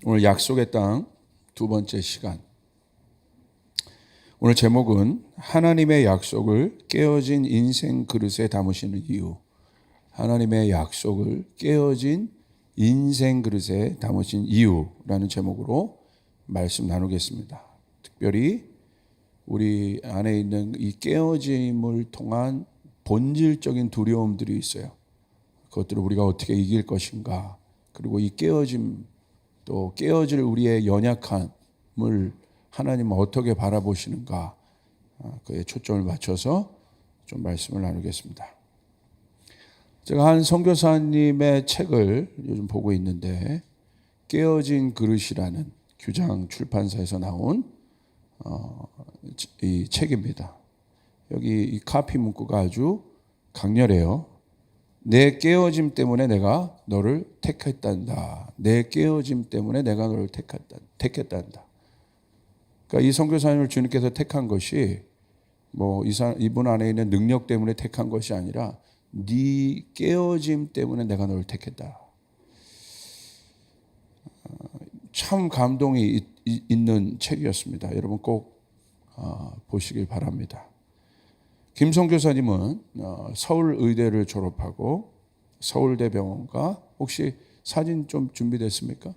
오늘 약속의 땅 두 번째 시간. 오늘 제목은 하나님의 약속을 깨어진 인생 그릇에 담으시는 이유. 하나님의 약속을 깨어진 인생 그릇에 담으신 이유라는 제목으로 말씀 나누겠습니다. 특별히 우리 안에 있는 이 깨어짐을 통한 본질적인 두려움들이 있어요. 그것들을 우리가 어떻게 이길 것인가. 그리고 이 깨어짐, 또 깨어질 우리의 연약함을 하나님은 어떻게 바라보시는가, 그에 초점을 맞춰서 좀 말씀을 나누겠습니다. 제가 한 선교사님의 책을 요즘 보고 있는데 깨어진 그릇이라는 규장 출판사에서 나온 이 책입니다. 여기 이 카피 문구가 아주 강렬해요. 내 깨어짐 때문에 내가 너를 택했단다. 내 깨어짐 때문에 내가 너를 택했단다. 그러니까 이 선교사님을 주님께서 택한 것이 뭐 이분 안에 있는 능력 때문에 택한 것이 아니라 네 깨어짐 때문에 내가 너를 택했다. 참 감동이 있는 책이었습니다. 여러분 꼭 보시길 바랍니다. 김 선교사님은 서울의대를 졸업하고 서울대병원과, 혹시 사진 좀 준비됐습니까?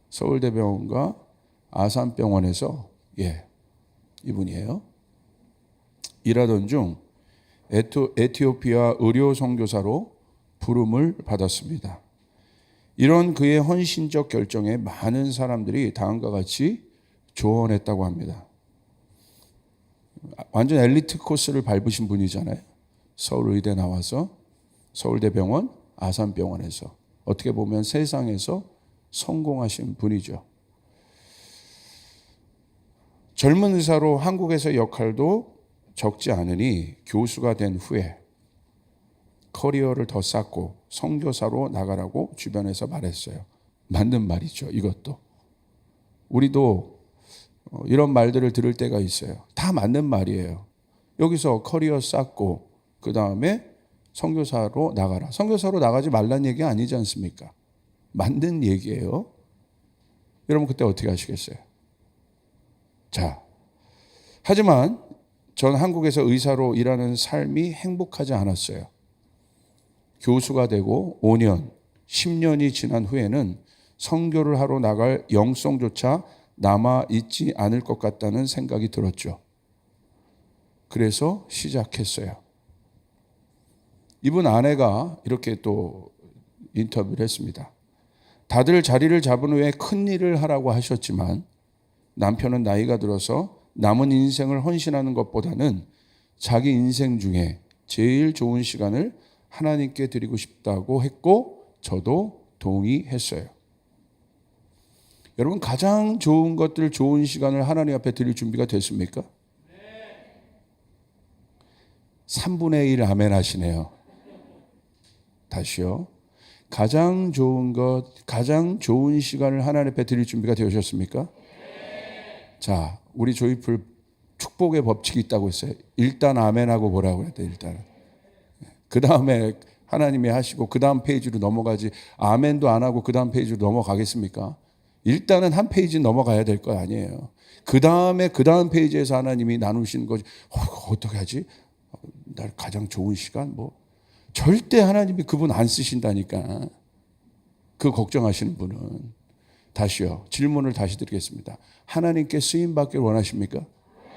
서울대병원과 아산병원에서 이분이에요. 일하던 중 에티오피아 의료 선교사로 부름을 받았습니다. 이런 그의 헌신적 결정에 많은 사람들이 다음과 같이 조언했다고 합니다. 완전 엘리트 코스를 밟으신 분이잖아요. 서울의대 나와서 서울대병원, 아산병원에서 어떻게 보면 세상에서 성공하신 분이죠. 젊은 의사로 한국에서 역할도 적지 않으니 교수가 된 후에 커리어를 더 쌓고 선교사로 나가라고 주변에서 말했어요. 맞는 말이죠. 이것도 우리도 이런 말들을 들을 때가 있어요. 다 맞는 말이에요. 여기서 커리어 쌓고 그 다음에 선교사로 나가라. 선교사로 나가지 말라는 얘기 아니지 않습니까? 맞는 얘기예요. 여러분 그때 어떻게 하시겠어요? 자, 하지만 전 한국에서 의사로 일하는 삶이 행복하지 않았어요. 교수가 되고 5년, 10년이 지난 후에는 선교를 하러 나갈 영성조차 남아있지 않을 것 같다는 생각이 들었죠. 그래서 시작했어요. 이분 아내가 이렇게 또 인터뷰를 했습니다. 다들 자리를 잡은 후에 큰 일을 하라고 하셨지만 남편은 나이가 들어서 남은 인생을 헌신하는 것보다는 자기 인생 중에 제일 좋은 시간을 하나님께 드리고 싶다고 했고 저도 동의했어요. 여러분 가장 좋은 것들, 좋은 시간을 하나님 앞에 드릴 준비가 됐습니까? 네. 3분의 1 아멘 하시네요. 다시요. 가장 좋은 것, 가장 좋은 시간을 하나님 앞에 드릴 준비가 되셨습니까? 네. 자, 우리 조이풀 축복의 법칙이 있다고 했어요. 일단 아멘하고 뭐라고 그래야 돼, 일단. 그 다음에 하나님이 하시고 그 다음 페이지로 넘어가지, 아멘도 안 하고 그 다음 페이지로 넘어가겠습니까? 일단은 한 페이지 넘어가야 될 거 아니에요. 그 다음에 그 다음 페이지에서 하나님이 나누시는 거지. 어떻게 하지? 날 가장 좋은 시간? 뭐 절대 하나님이 그분 안 쓰신다니까. 그 걱정하시는 분은. 다시요. 질문을 다시 드리겠습니다. 하나님께 쓰임 받길 원하십니까?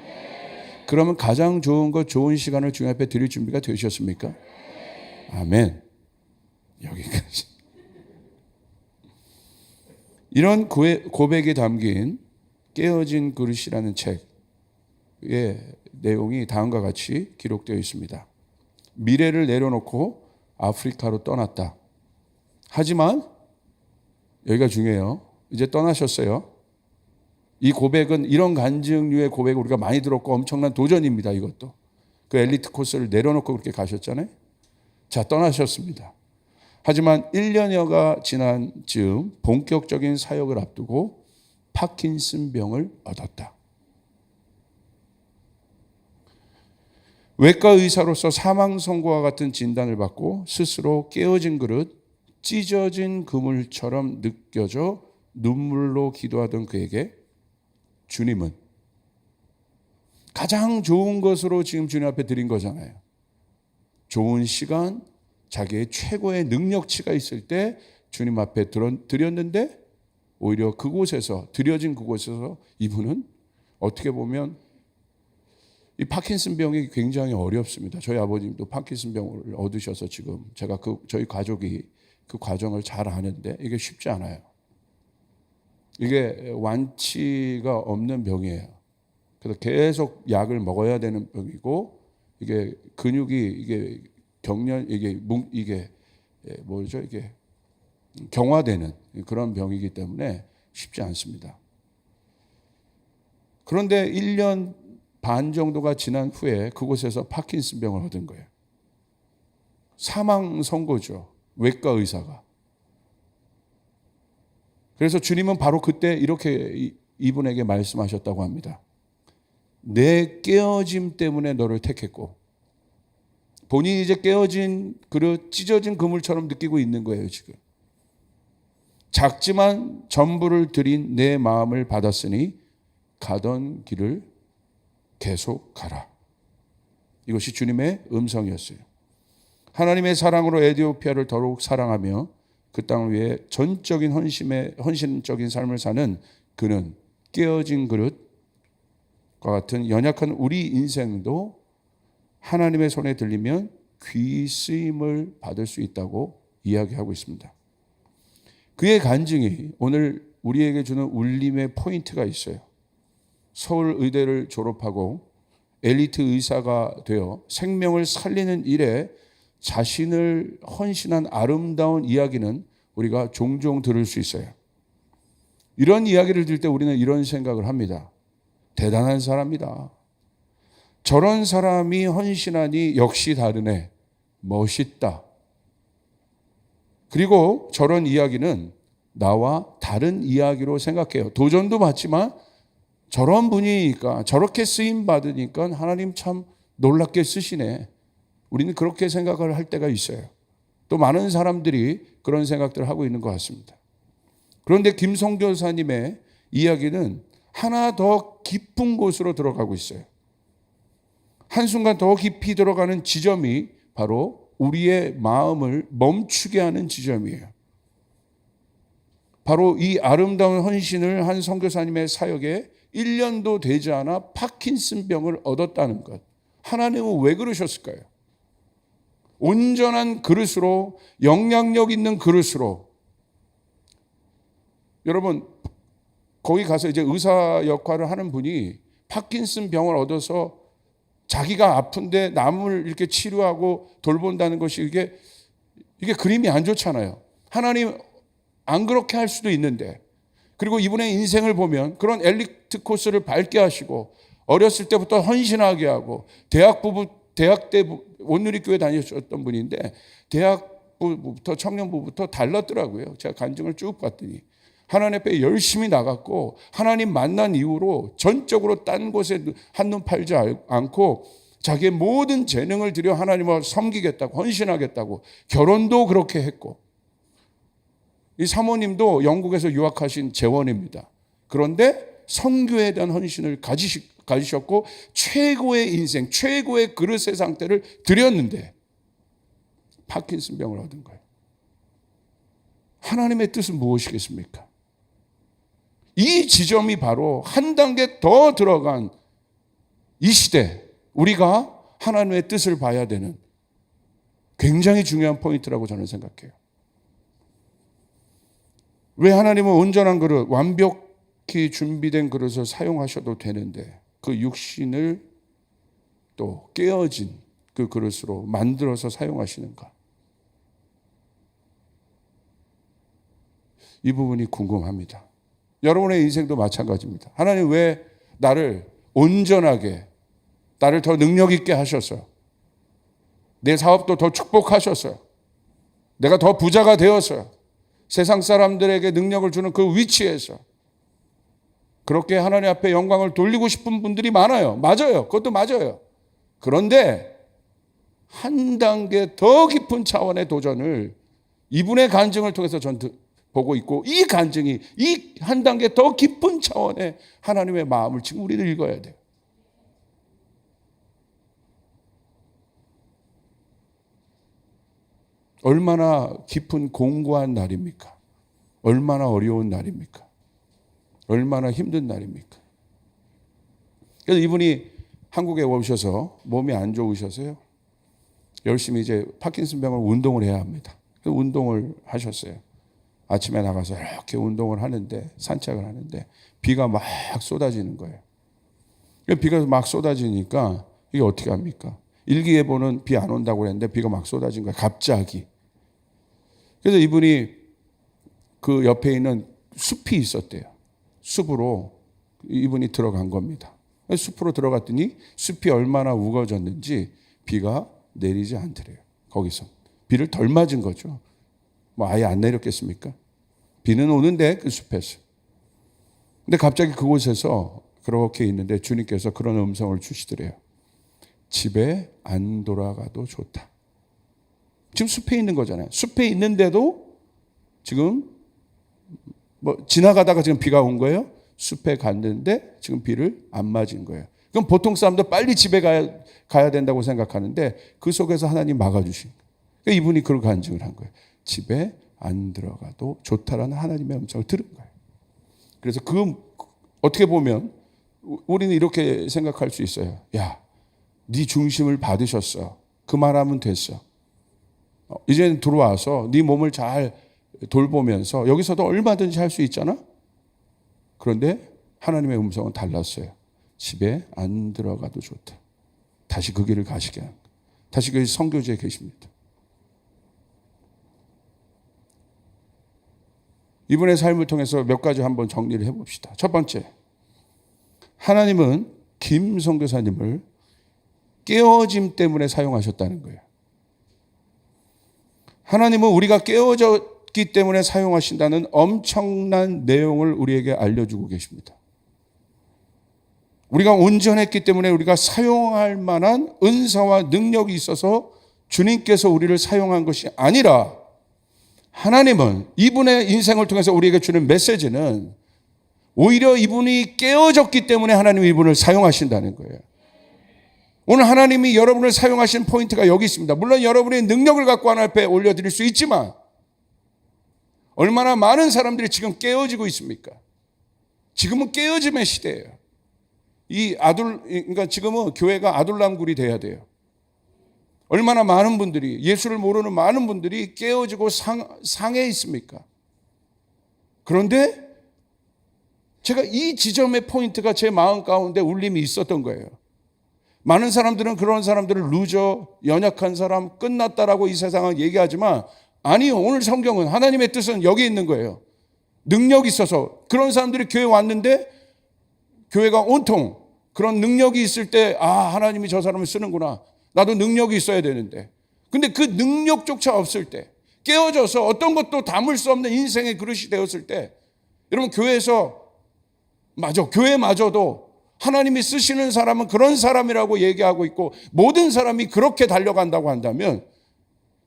네. 그러면 가장 좋은 것, 좋은 시간을 주님 앞에 드릴 준비가 되셨습니까? 네. 아멘. 여기까지. 이런 고백이 담긴 깨어진 그릇이라는 책의 내용이 다음과 같이 기록되어 있습니다. 미래를 내려놓고 아프리카로 떠났다. 하지만 여기가 중요해요. 이제 떠나셨어요. 이 고백은, 이런 간증류의 고백을 우리가 많이 들었고 엄청난 도전입니다. 이것도. 그 엘리트 코스를 내려놓고 그렇게 가셨잖아요. 자, 떠나셨습니다. 하지만 1년여가 지난 즈음 본격적인 사역을 앞두고 파킨슨 병을 얻었다. 외과 의사로서 사망 선고와 같은 진단을 받고 스스로 깨어진 그릇, 찢어진 그물처럼 느껴져 눈물로 기도하던 그에게 주님은 가장 좋은 것으로 지금 주님 앞에 드린 거잖아요. 좋은 시간, 자기의 최고의 능력치가 있을 때 주님 앞에 드렸는데 오히려 그곳에서, 드려진 그곳에서 이분은 어떻게 보면 이 파킨슨 병이 굉장히 어렵습니다. 저희 아버님도 파킨슨 병을 얻으셔서 지금 제가 저희 가족이 그 과정을 잘 아는데 이게 쉽지 않아요. 이게 완치가 없는 병이에요. 그래서 계속 약을 먹어야 되는 병이고 이게 근육이 이게 이게 뭐죠? 이게 경화되는 그런 병이기 때문에 쉽지 않습니다. 그런데 1년 반 정도가 지난 후에 그곳에서 파킨슨 병을 얻은 거예요. 사망 선고죠. 외과 의사가. 그래서 주님은 바로 그때 이렇게 이분에게 말씀하셨다고 합니다. 내 깨어짐 때문에 너를 택했고, 본인이 이제 깨어진 그릇, 찢어진 그물처럼 느끼고 있는 거예요, 지금. 작지만 전부를 드린 내 마음을 받았으니 가던 길을 계속 가라. 이것이 주님의 음성이었어요. 하나님의 사랑으로 에티오피아를 더욱 사랑하며 그 땅을 위해 전적인 헌신적인 삶을 사는 그는 깨어진 그릇과 같은 연약한 우리 인생도 하나님의 손에 들리면 귀 쓰임을 받을 수 있다고 이야기하고 있습니다. 그의 간증이 오늘 우리에게 주는 울림의 포인트가 있어요. 서울 의대를 졸업하고 엘리트 의사가 되어 생명을 살리는 일에 자신을 헌신한 아름다운 이야기는 우리가 종종 들을 수 있어요. 이런 이야기를 들을 때 우리는 이런 생각을 합니다. 대단한 사람이다. 저런 사람이 헌신하니 역시 다르네. 멋있다. 그리고 저런 이야기는 나와 다른 이야기로 생각해요. 도전도 받지만 저런 분이니까, 저렇게 쓰임 받으니까 하나님 참 놀랍게 쓰시네. 우리는 그렇게 생각을 할 때가 있어요. 또 많은 사람들이 그런 생각들을 하고 있는 것 같습니다. 그런데 김성교사님의 이야기는 하나 더 깊은 곳으로 들어가고 있어요. 한순간 더 깊이 들어가는 지점이 바로 우리의 마음을 멈추게 하는 지점이에요. 바로 이 아름다운 헌신을 한 선교사님의 사역에 1년도 되지 않아 파킨슨 병을 얻었다는 것. 하나님은 왜 그러셨을까요? 온전한 그릇으로, 영향력 있는 그릇으로. 여러분, 거기 가서 이제 의사 역할을 하는 분이 파킨슨 병을 얻어서 자기가 아픈데 남을 이렇게 치료하고 돌본다는 것이 이게 그림이 안 좋잖아요. 하나님 안 그렇게 할 수도 있는데, 그리고 이분의 인생을 보면 그런 엘리트 코스를 밟게 하시고 어렸을 때부터 헌신하게 하고 대학 때 온누리교회 다니셨던 분인데 대학부부터 청년부부터 달랐더라고요. 제가 간증을 쭉 봤더니 하나님 앞에 열심히 나갔고 하나님 만난 이후로 전적으로 딴 곳에 한눈 팔지 않고 자기의 모든 재능을 들여 하나님을 섬기겠다고, 헌신하겠다고, 결혼도 그렇게 했고, 이 사모님도 영국에서 유학하신 재원입니다. 그런데 선교에 대한 헌신을 가지셨고 최고의 인생, 최고의 그릇의 상태를 드렸는데 파킨슨 병을 얻은 거예요. 하나님의 뜻은 무엇이겠습니까? 이 지점이 바로 한 단계 더 들어간 이 시대, 우리가 하나님의 뜻을 봐야 되는 굉장히 중요한 포인트라고 저는 생각해요. 왜 하나님은 온전한 그릇, 완벽히 준비된 그릇을 사용하셔도 되는데 그 육신을 또 깨어진 그 그릇으로 만들어서 사용하시는가? 이 부분이 궁금합니다. 여러분의 인생도 마찬가지입니다. 하나님 왜 나를 온전하게, 나를 더 능력 있게 하셔서, 내 사업도 더 축복하셔서, 내가 더 부자가 되어서 세상 사람들에게 능력을 주는 그 위치에서 그렇게 하나님 앞에 영광을 돌리고 싶은 분들이 많아요. 맞아요. 그것도 맞아요. 그런데 한 단계 더 깊은 차원의 도전을 이분의 간증을 통해서 전 보고 있고, 이 간증이 이 한 단계 더 깊은 차원의 하나님의 마음을 지금 우리는 읽어야 돼요. 얼마나 깊은 공고한 날입니까? 얼마나 어려운 날입니까? 얼마나 힘든 날입니까? 그래서 이분이 한국에 오셔서 몸이 안 좋으셔서요, 열심히 이제 파킨슨병을 운동을 해야 합니다. 운동을 하셨어요. 아침에 나가서 이렇게 운동을 하는데, 산책을 하는데 비가 막 쏟아지는 거예요. 비가 막 쏟아지니까 이게 어떻게 합니까? 일기예보는 비 안 온다고 그랬는데 비가 막 쏟아진 거예요, 갑자기. 그래서 이분이 그 옆에 있는 숲이 있었대요. 숲으로 이분이 들어간 겁니다. 숲으로 들어갔더니 숲이 얼마나 우거졌는지 비가 내리지 않더래요. 거기서 비를 덜 맞은 거죠. 뭐 아예 안 내렸겠습니까? 비는 오는데 그 숲에서. 근데 갑자기 그곳에서 그렇게 있는데 주님께서 그런 음성을 주시더래요. 집에 안 돌아가도 좋다. 지금 숲에 있는 거잖아요. 숲에 있는데도 지금 뭐 지나가다가 지금 비가 온 거예요. 숲에 갔는데 지금 비를 안 맞은 거예요. 그럼 보통 사람도 빨리 집에 가야 된다고 생각하는데 그 속에서 하나님 막아주신 거예요. 그러니까 이분이 그걸 간증을 한 거예요. 집에 안 들어가도 좋다라는 하나님의 음성을 들은 거예요. 그래서 어떻게 보면 우리는 이렇게 생각할 수 있어요. 야, 네 중심을 받으셨어. 그만하면 됐어. 이제는 들어와서 네 몸을 잘 돌보면서 여기서도 얼마든지 할 수 있잖아. 그런데 하나님의 음성은 달랐어요. 집에 안 들어가도 좋다. 다시 그 길을 가시게 합니다. 다시 그 선교지에 계십니다. 이분의 삶을 통해서 몇 가지 한번 정리를 해봅시다. 첫 번째, 하나님은 김 선교사님을 깨어짐 때문에 사용하셨다는 거예요. 하나님은 우리가 깨어졌기 때문에 사용하신다는 엄청난 내용을 우리에게 알려주고 계십니다. 우리가 온전했기 때문에 우리가 사용할 만한 은사와 능력이 있어서 주님께서 우리를 사용한 것이 아니라, 하나님은 이분의 인생을 통해서 우리에게 주는 메시지는 오히려 이분이 깨어졌기 때문에 하나님이 이분을 사용하신다는 거예요. 오늘 하나님이 여러분을 사용하신 포인트가 여기 있습니다. 물론 여러분의 능력을 갖고 하나님 앞에 올려드릴 수 있지만 얼마나 많은 사람들이 지금 깨어지고 있습니까? 지금은 깨어짐의 시대예요. 그러니까 지금은 교회가 아둘람굴이 돼야 돼요. 얼마나 많은 분들이, 예수를 모르는 많은 분들이 깨어지고 상해 있습니까? 그런데 제가 이 지점의 포인트가 제 마음 가운데 울림이 있었던 거예요. 많은 사람들은 그런 사람들을 루저, 연약한 사람, 끝났다라고 이 세상은 얘기하지만 아니요. 오늘 성경은 하나님의 뜻은 여기 있는 거예요. 능력이 있어서 그런 사람들이 교회 왔는데 교회가 온통 그런 능력이 있을 때 하나님이 저 사람을 쓰는구나. 나도 능력이 있어야 되는데. 근데 그 능력조차 없을 때, 깨어져서 어떤 것도 담을 수 없는 인생의 그릇이 되었을 때, 여러분 교회마저도 하나님이 쓰시는 사람은 그런 사람이라고 얘기하고 있고 모든 사람이 그렇게 달려간다고 한다면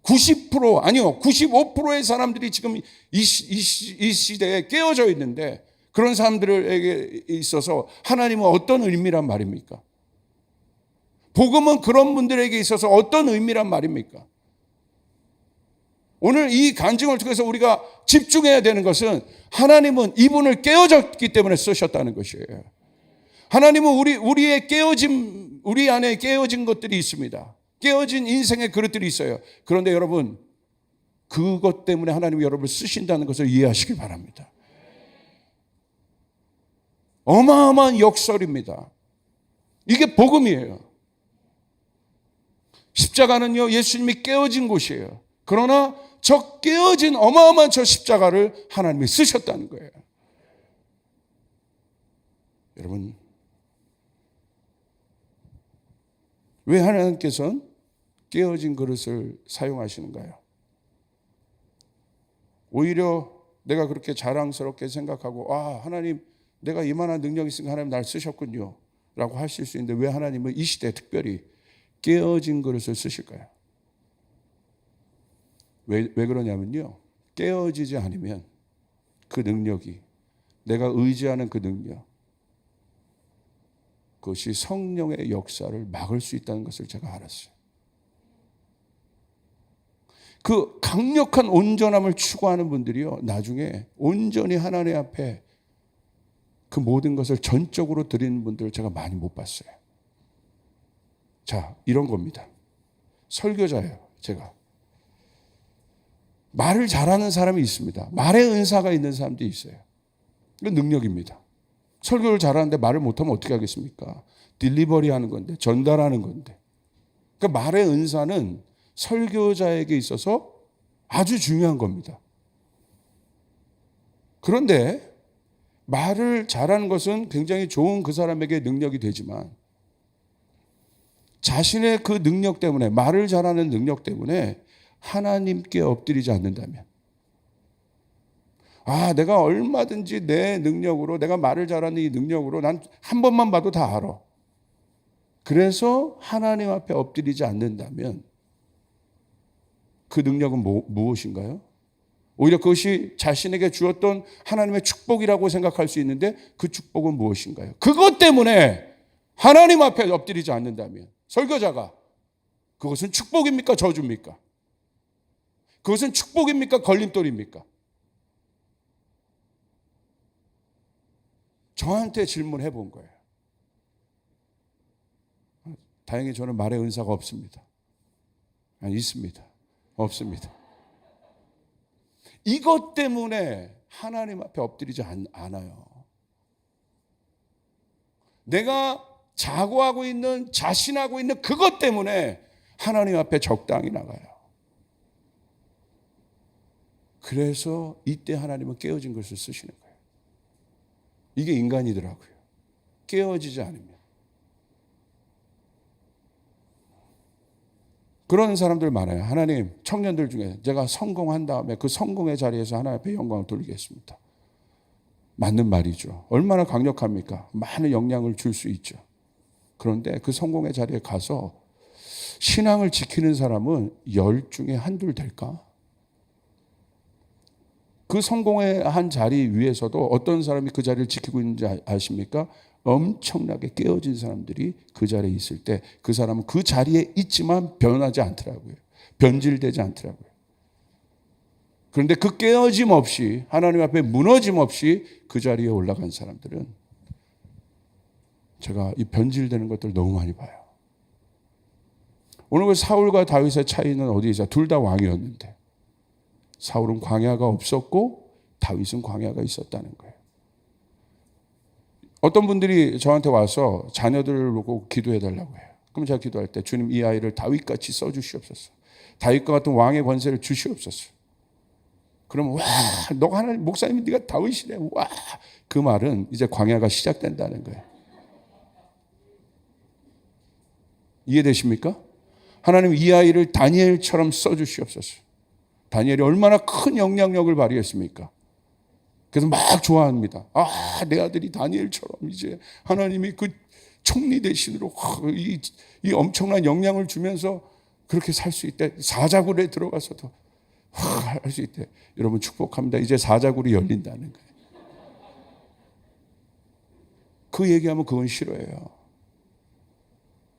90% 아니요 95%의 사람들이 지금 이 시대에 깨어져 있는데 그런 사람들에게 있어서 하나님은 어떤 의미란 말입니까? 복음은 그런 분들에게 있어서 어떤 의미란 말입니까? 오늘 이 간증을 통해서 우리가 집중해야 되는 것은 하나님은 이분을 깨어졌기 때문에 쓰셨다는 것이에요. 하나님은 우리 안에 깨어진 것들이 있습니다. 깨어진 인생의 그릇들이 있어요. 그런데 여러분, 그것 때문에 하나님이 여러분을 쓰신다는 것을 이해하시길 바랍니다. 어마어마한 역설입니다. 이게 복음이에요. 십자가는요, 예수님이 깨어진 곳이에요. 그러나 저 깨어진 어마어마한 저 십자가를 하나님이 쓰셨다는 거예요. 여러분, 왜 하나님께서는 깨어진 그릇을 사용하시는가요? 오히려 내가 그렇게 자랑스럽게 생각하고 하나님 내가 이만한 능력이 있으니까 하나님 날 쓰셨군요 라고 하실 수 있는데 왜 하나님은 이 시대에 특별히 깨어진 그릇을 쓰실까요? 왜 그러냐면요, 깨어지지 않으면 그 능력이, 내가 의지하는 그 능력, 그것이 성령의 역사를 막을 수 있다는 것을 제가 알았어요. 그 강력한 온전함을 추구하는 분들이요, 나중에 온전히 하나님 앞에 그 모든 것을 전적으로 드리는 분들을 제가 많이 못 봤어요. 자, 이런 겁니다. 설교자예요, 제가. 말을 잘하는 사람이 있습니다. 말의 은사가 있는 사람도 있어요. 이건 능력입니다. 설교를 잘하는데 말을 못하면 어떻게 하겠습니까? 딜리버리 하는 건데, 전달하는 건데. 그러니까 말의 은사는 설교자에게 있어서 아주 중요한 겁니다. 그런데 말을 잘하는 것은 굉장히 좋은 그 사람에게 능력이 되지만 자신의 그 능력 때문에, 말을 잘하는 능력 때문에 하나님께 엎드리지 않는다면, 내가 얼마든지 내 능력으로, 내가 말을 잘하는 이 능력으로 난 한 번만 봐도 다 알아. 그래서 하나님 앞에 엎드리지 않는다면 그 능력은 무엇인가요? 오히려 그것이 자신에게 주었던 하나님의 축복이라고 생각할 수 있는데 그 축복은 무엇인가요? 그것 때문에 하나님 앞에 엎드리지 않는다면, 설교자가, 그것은 축복입니까? 저주입니까? 그것은 축복입니까? 걸림돌입니까? 저한테 질문해 본 거예요. 다행히 저는 말의 은사가 없습니다. 있습니다. 없습니다. 이것 때문에 하나님 앞에 엎드리지 않아요. 내가 자고하고 있는, 자신하고 있는 그것 때문에 하나님 앞에 적당히 나가요. 그래서 이때 하나님은 깨어진 것을 쓰시는 거예요. 이게 인간이더라고요. 깨어지지 않으면. 그런 사람들 많아요. 하나님, 청년들 중에 제가 성공한 다음에 그 성공의 자리에서 하나님 앞에 영광을 돌리겠습니다. 맞는 말이죠. 얼마나 강력합니까? 많은 영향을 줄 수 있죠. 그런데 그 성공의 자리에 가서 신앙을 지키는 사람은 10 중에 한둘 될까? 그 성공의 한 자리 위에서도 어떤 사람이 그 자리를 지키고 있는지 아십니까? 엄청나게 깨어진 사람들이 그 자리에 있을 때 그 사람은 그 자리에 있지만 변하지 않더라고요. 변질되지 않더라고요. 그런데 그 깨어짐 없이, 하나님 앞에 무너짐 없이 그 자리에 올라간 사람들은 제가 이 변질되는 것들 너무 많이 봐요. 오늘 그 사울과 다윗의 차이는 어디에 있어요? 둘 다 왕이었는데 사울은 광야가 없었고 다윗은 광야가 있었다는 거예요. 어떤 분들이 저한테 와서 자녀들을 보고 기도해 달라고 해요. 그럼 제가 기도할 때, 주님, 이 아이를 다윗같이 써주시옵소서. 다윗과 같은 왕의 권세를 주시옵소서. 그러면 너가 하나님, 목사님이 네가 다윗이래. 그 말은 이제 광야가 시작된다는 거예요. 이해되십니까? 하나님, 이 아이를 다니엘처럼 써주시옵소서. 다니엘이 얼마나 큰 영향력을 발휘했습니까? 그래서 막 좋아합니다. 내 아들이 다니엘처럼 이제 하나님이 그 총리 대신으로 이 엄청난 영향을 주면서 그렇게 살 수 있대. 사자굴에 들어가서도 할 수 있대. 여러분 축복합니다. 이제 사자굴이 열린다는 거예요. 그 얘기하면 그건 싫어해요.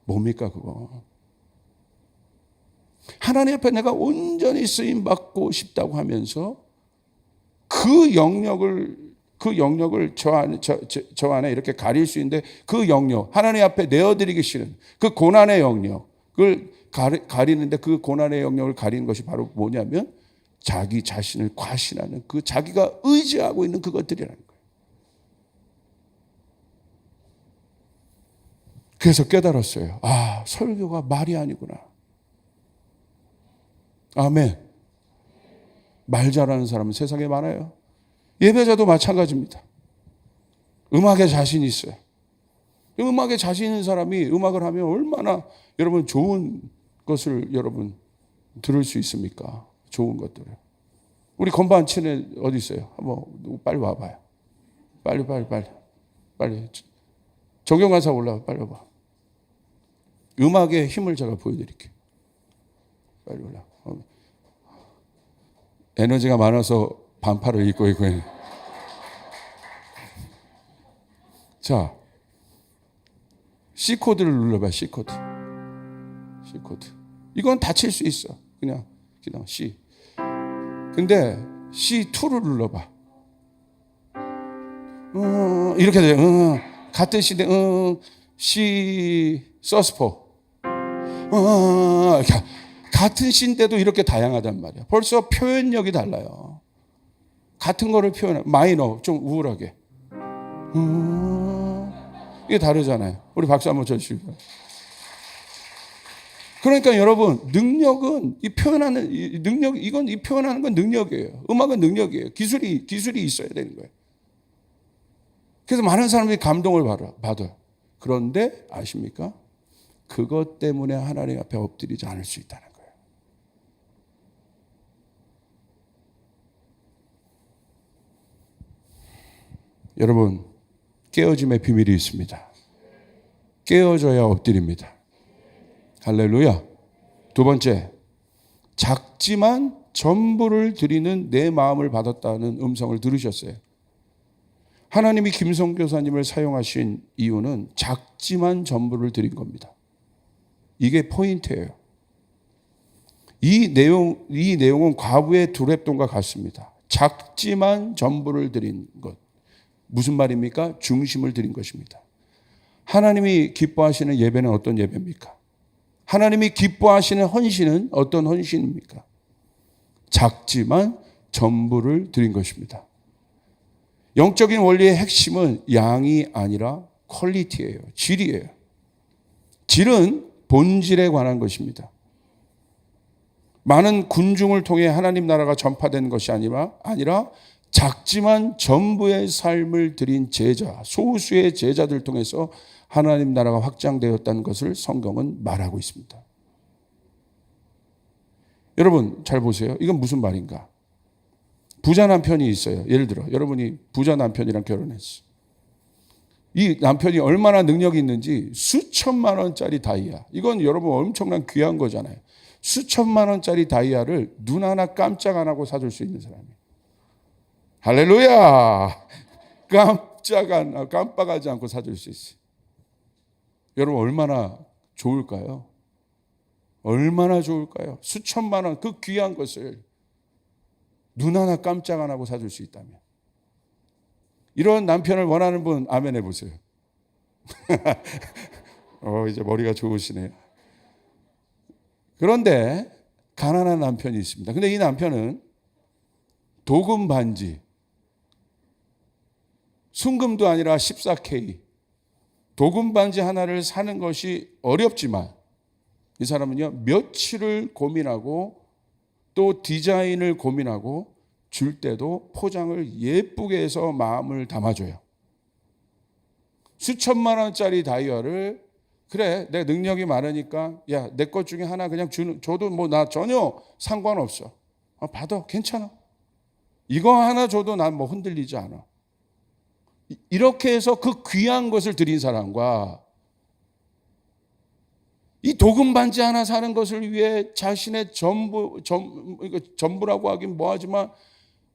뭡니까 그거? 하나님 앞에 내가 온전히 쓰임받고 싶다고 하면서 그 영역을 저 안에 이렇게 가릴 수 있는데, 그 영역, 하나님 앞에 내어드리기 싫은 그 고난의 영역을 가리는데, 그 고난의 영역을 가리는 것이 바로 뭐냐면 자기 자신을 과신하는, 그 자기가 의지하고 있는 그것들이라는 거예요. 그래서 깨달았어요. 설교가 말이 아니구나. 아멘. 말 잘하는 사람은 세상에 많아요. 예배자도 마찬가지입니다. 음악에 자신이 있어요. 음악에 자신 있는 사람이 음악을 하면 얼마나 여러분 좋은 것을 여러분 들을 수 있습니까? 좋은 것들을. 우리 건반 치는 어디 있어요? 한번 빨리 와봐요. 빨리. 정경관사 올라와. 빨리 와봐. 음악의 힘을 제가 보여드릴게요. 빨리 올라. 에너지가 많아서 반팔을 입고 있고. 자, C코드를 눌러봐. C코드. C코드. 이건 다칠 수 있어. 그냥 C. 근데 C2를 눌러봐. 이렇게 돼. 같은 C인데 C 서스포. 같은 C인데도 이렇게 다양하단 말이야. 벌써 표현력이 달라요. 같은 거를 표현해. 마이너, 좀 우울하게. 이게 다르잖아요. 우리 박수 한번 쳐주시고요. 그러니까 여러분, 능력은 이 표현하는 이 능력, 이건 이 표현하는 건 능력이에요. 음악은 능력이에요. 기술이 있어야 되는 거예요. 그래서 많은 사람들이 감동을 받아요. 그런데 아십니까? 그것 때문에 하나님 앞에 엎드리지 않을 수 있다는 거예요. 여러분, 깨어짐의 비밀이 있습니다. 깨어져야 엎드립니다. 할렐루야. 두 번째, 작지만 전부를 드리는 내 마음을 받았다는 음성을 들으셨어요. 하나님이 김성 교사님을 사용하신 이유는 작지만 전부를 드린 겁니다. 이게 포인트예요. 이 내용은 과부의 두랩돈과 같습니다. 작지만 전부를 드린 것. 무슨 말입니까? 중심을 드린 것입니다. 하나님이 기뻐하시는 예배는 어떤 예배입니까? 하나님이 기뻐하시는 헌신은 어떤 헌신입니까? 작지만 전부를 드린 것입니다. 영적인 원리의 핵심은 양이 아니라 퀄리티예요. 질이에요. 질은 본질에 관한 것입니다. 많은 군중을 통해 하나님 나라가 전파되는 것이 아니라 작지만 전부의 삶을 드린 제자, 소수의 제자들 통해서 하나님 나라가 확장되었다는 것을 성경은 말하고 있습니다. 여러분 잘 보세요. 이건 무슨 말인가? 부자 남편이 있어요. 예를 들어 여러분이 부자 남편이랑 결혼했어. 이 남편이 얼마나 능력이 있는지 수천만 원짜리 다이아. 이건 여러분 엄청난 귀한 거잖아요. 수천만 원짜리 다이아를 눈 하나 깜짝 안 하고 사줄 수 있는 사람이에요. 할렐루야. 깜빡하지 않고 사줄 수 있어요. 여러분 얼마나 좋을까요? 얼마나 좋을까요? 수천만 원 그 귀한 것을 눈 하나 깜짝 안 하고 사줄 수 있다면. 이런 남편을 원하는 분 아멘 해보세요. 이제 머리가 좋으시네요. 그런데 가난한 남편이 있습니다. 근데 이 남편은 도금 반지, 순금도 아니라 14K, 도금 반지 하나를 사는 것이 어렵지만 이 사람은요 며칠을 고민하고 또 디자인을 고민하고 줄 때도 포장을 예쁘게 해서 마음을 담아줘요. 수천만 원짜리 다이아를 그래 내 능력이 많으니까 야 내 것 중에 하나 그냥 줘도 뭐 나 전혀 상관없어. 받아 괜찮아. 이거 하나 줘도 난 뭐 흔들리지 않아. 이렇게 해서 그 귀한 것을 드린 사람과 이 도금 반지 하나 사는 것을 위해 자신의 전부라고 하긴 뭐하지만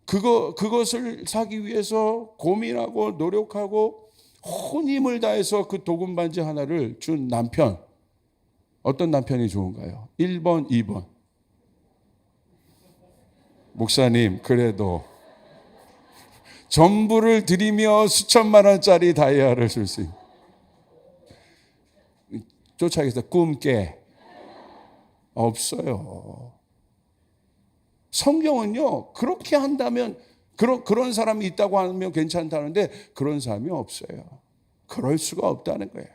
그것을 사기 위해서 고민하고 노력하고 온 힘을 다해서 그 도금 반지 하나를 준 남편. 어떤 남편이 좋은가요? 1번, 2번. 목사님, 그래도 전부를 드리며 수천만 원짜리 다이아를 줄 수 있는. 쫓아가서 꿈깨. 없어요. 성경은요, 그렇게 한다면, 그런 사람이 있다고 하면 괜찮다는데, 그런 사람이 없어요. 그럴 수가 없다는 거예요.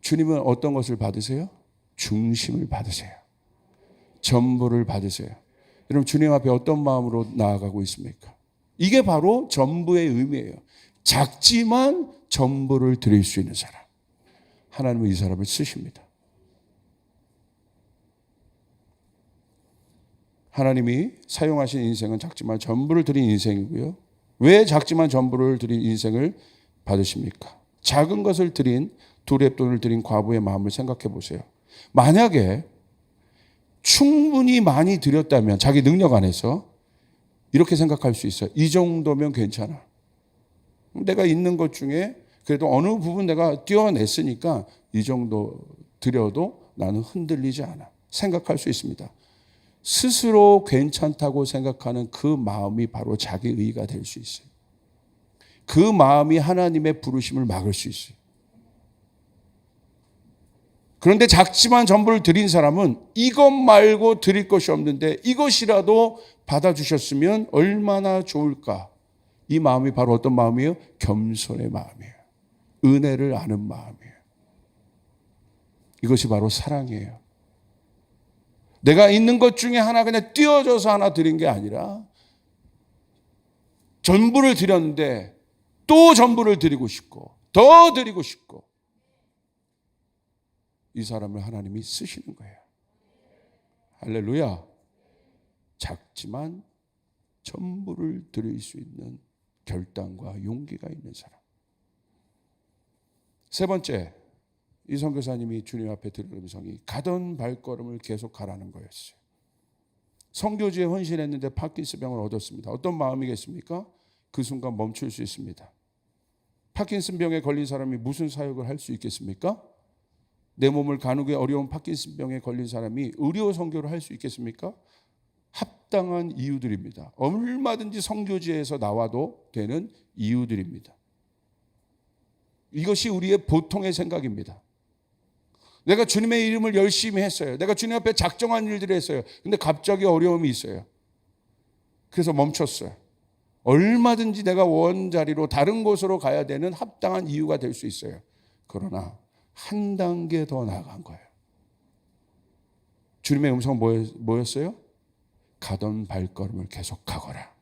주님은 어떤 것을 받으세요? 중심을 받으세요. 전부를 받으세요. 여러분, 주님 앞에 어떤 마음으로 나아가고 있습니까? 이게 바로 전부의 의미예요. 작지만 전부를 드릴 수 있는 사람. 하나님은 이 사람을 쓰십니다. 하나님이 사용하신 인생은 작지만 전부를 드린 인생이고요. 왜 작지만 전부를 드린 인생을 받으십니까? 작은 것을 드린 두랩돈을 드린 과부의 마음을 생각해 보세요. 만약에 충분히 많이 드렸다면 자기 능력 안에서 이렇게 생각할 수 있어요. 이 정도면 괜찮아. 내가 있는 것 중에 그래도 어느 부분 내가 띄워냈으니까 이 정도 드려도 나는 흔들리지 않아. 생각할 수 있습니다. 스스로 괜찮다고 생각하는 그 마음이 바로 자기 의의가 될 수 있어요. 그 마음이 하나님의 부르심을 막을 수 있어요. 그런데 작지만 전부를 드린 사람은 이것 말고 드릴 것이 없는데 이것이라도 받아주셨으면 얼마나 좋을까. 이 마음이 바로 어떤 마음이에요? 겸손의 마음이에요. 은혜를 아는 마음이에요. 이것이 바로 사랑이에요. 내가 있는 것 중에 하나 그냥 띄워줘서 하나 드린 게 아니라 전부를 드렸는데 또 전부를 드리고 싶고 더 드리고 싶고 이 사람을 하나님이 쓰시는 거예요. 할렐루야. 작지만 전부를 드릴 수 있는 결단과 용기가 있는 사람. 세 번째, 이 선교사님이 주님 앞에 드린 음성이 가던 발걸음을 계속 가라는 거였어요. 선교지에 헌신했는데 파킨슨병을 얻었습니다. 어떤 마음이겠습니까? 그 순간 멈출 수 있습니다. 파킨슨병에 걸린 사람이 무슨 사역을 할 수 있겠습니까? 내 몸을 가누기 어려운 파킨슨병에 걸린 사람이 의료 선교를 할 수 있겠습니까? 합당한 이유들입니다. 얼마든지 선교지에서 나와도 되는 이유들입니다. 이것이 우리의 보통의 생각입니다. 내가 주님의 이름을 열심히 했어요. 내가 주님 앞에 작정한 일들을 했어요. 근데 갑자기 어려움이 있어요. 그래서 멈췄어요. 얼마든지 내가 원자리로 다른 곳으로 가야 되는 합당한 이유가 될 수 있어요. 그러나 한 단계 더 나아간 거예요. 주님의 음성은 뭐였어요? 가던 발걸음을 계속 가거라.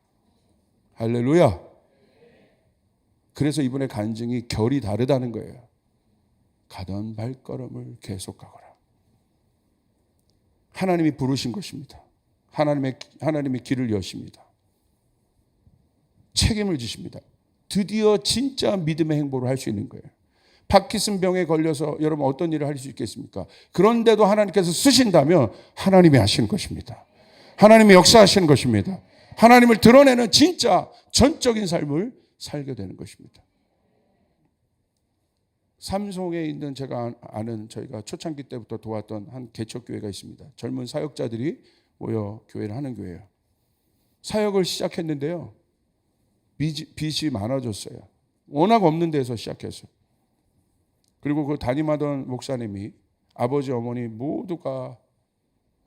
할렐루야. 그래서 이분의 간증이 결이 다르다는 거예요. 가던 발걸음을 계속 가거라. 하나님이 부르신 것입니다. 하나님의 길을 여십니다. 책임을 지십니다. 드디어 진짜 믿음의 행보를 할 수 있는 거예요. 파킨슨병에 걸려서 여러분 어떤 일을 할 수 있겠습니까? 그런데도 하나님께서 쓰신다면 하나님이 하시는 것입니다. 하나님이 역사하시는 것입니다. 하나님을 드러내는 진짜 전적인 삶을 살게 되는 것입니다. 삼송에 있는 제가 아는 저희가 초창기 때부터 도왔던 한 개척교회가 있습니다. 젊은 사역자들이 모여 교회를 하는 교회예요. 사역을 시작했는데요. 빚이 많아졌어요. 워낙 없는 데서 시작했어요. 그리고 그 담임하던 목사님이 아버지 어머니 모두가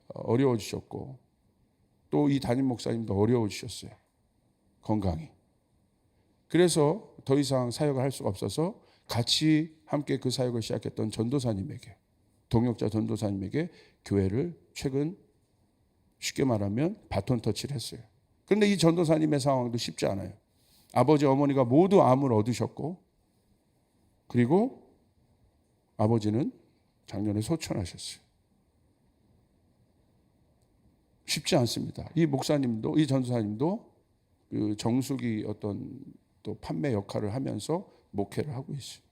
어려워지셨고 또 이 담임 목사님도 어려워지셨어요. 건강이. 그래서 더 이상 사역을 할 수가 없어서 같이 함께 그 사역을 시작했던 전도사님에게, 동역자 전도사님에게 교회를 최근 쉽게 말하면 바톤 터치를 했어요. 그런데 이 전도사님의 상황도 쉽지 않아요. 아버지 어머니가 모두 암을 얻으셨고 그리고 아버지는 작년에 소천하셨어요. 쉽지 않습니다. 이 목사님도 이 전도사님도 그 정수기 어떤 또 판매 역할을 하면서 목회를 하고 있어요.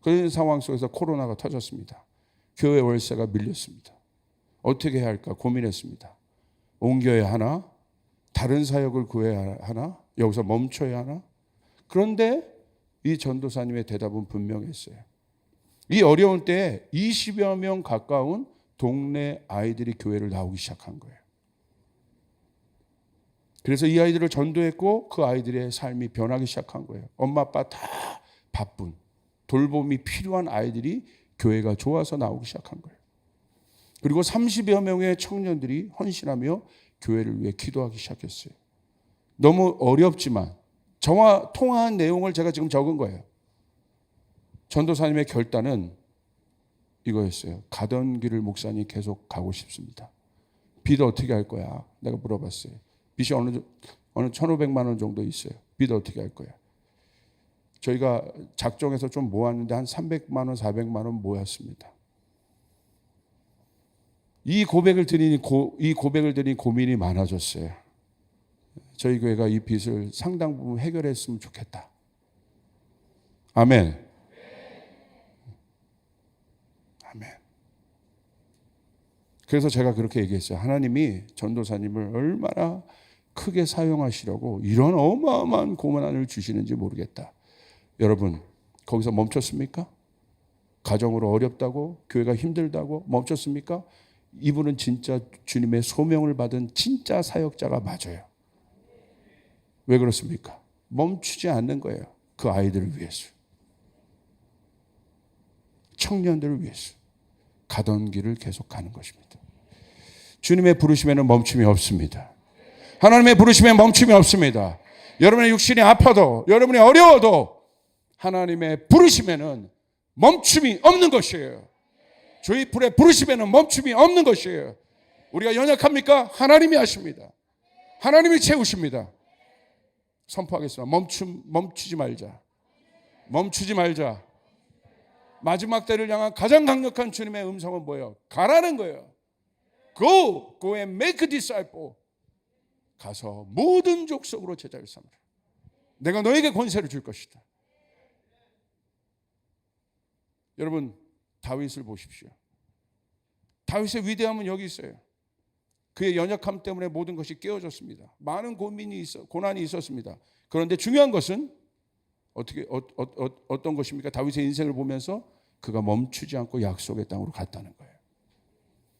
그런 상황 속에서 코로나가 터졌습니다. 교회 월세가 밀렸습니다. 어떻게 해야 할까 고민했습니다. 옮겨야 하나? 다른 사역을 구해야 하나? 여기서 멈춰야 하나? 그런데 이 전도사님의 대답은 분명했어요. 이 어려운 때에 20여 명 가까운 동네 아이들이 교회를 나오기 시작한 거예요. 그래서 이 아이들을 전도했고 그 아이들의 삶이 변하기 시작한 거예요. 엄마 아빠 다 바쁜 돌봄이 필요한 아이들이 교회가 좋아서 나오기 시작한 거예요. 그리고 30여 명의 청년들이 헌신하며 교회를 위해 기도하기 시작했어요. 너무 어렵지만 저와 통화한 내용을 제가 지금 적은 거예요. 전도사님의 결단은 이거였어요. 가던 길을 목사님 계속 가고 싶습니다. 빚 어떻게 할 거야? 내가 물어봤어요. 빚이 어느 1,500만 원 정도 있어요. 빚 어떻게 할 거야? 저희가 작정해서 좀 모았는데 한 300만 원, 400만 원 모았습니다. 이 고백을 드리니 고민이 많아졌어요. 저희 교회가 이 빚을 상당 부분 해결했으면 좋겠다. 아멘. 아멘. 그래서 제가 그렇게 얘기했어요. 하나님이 전도사님을 얼마나 크게 사용하시려고 이런 어마어마한 고난을 주시는지 모르겠다. 여러분, 거기서 멈췄습니까? 가정으로 어렵다고, 교회가 힘들다고 멈췄습니까? 이분은 진짜 주님의 소명을 받은 진짜 사역자가 맞아요. 왜 그렇습니까? 멈추지 않는 거예요. 그 아이들을 위해서, 청년들을 위해서 가던 길을 계속 가는 것입니다. 주님의 부르심에는 멈춤이 없습니다. 하나님의 부르심에 멈춤이 없습니다. 여러분의 육신이 아파도, 여러분이 어려워도 하나님의 부르심에는 멈춤이 없는 것이에요. 주의 불의 부르심에는 멈춤이 없는 것이에요. 우리가 연약합니까? 하나님이 하십니다. 하나님이 채우십니다. 선포하겠습니다. 멈추지 말자. 멈추지 말자. 마지막 때를 향한 가장 강력한 주님의 음성은 뭐예요? 가라는 거예요. Go and make a disciple. 가서 모든 족속으로 제자를 삼으라. 내가 너에게 권세를 줄 것이다. 여러분, 다윗을 보십시오. 다윗의 위대함은 여기 있어요. 그의 연약함 때문에 모든 것이 깨어졌습니다. 많은 고난이 있었습니다. 그런데 중요한 것은 어떤 것입니까? 다윗의 인생을 보면서 그가 멈추지 않고 약속의 땅으로 갔다는 거예요.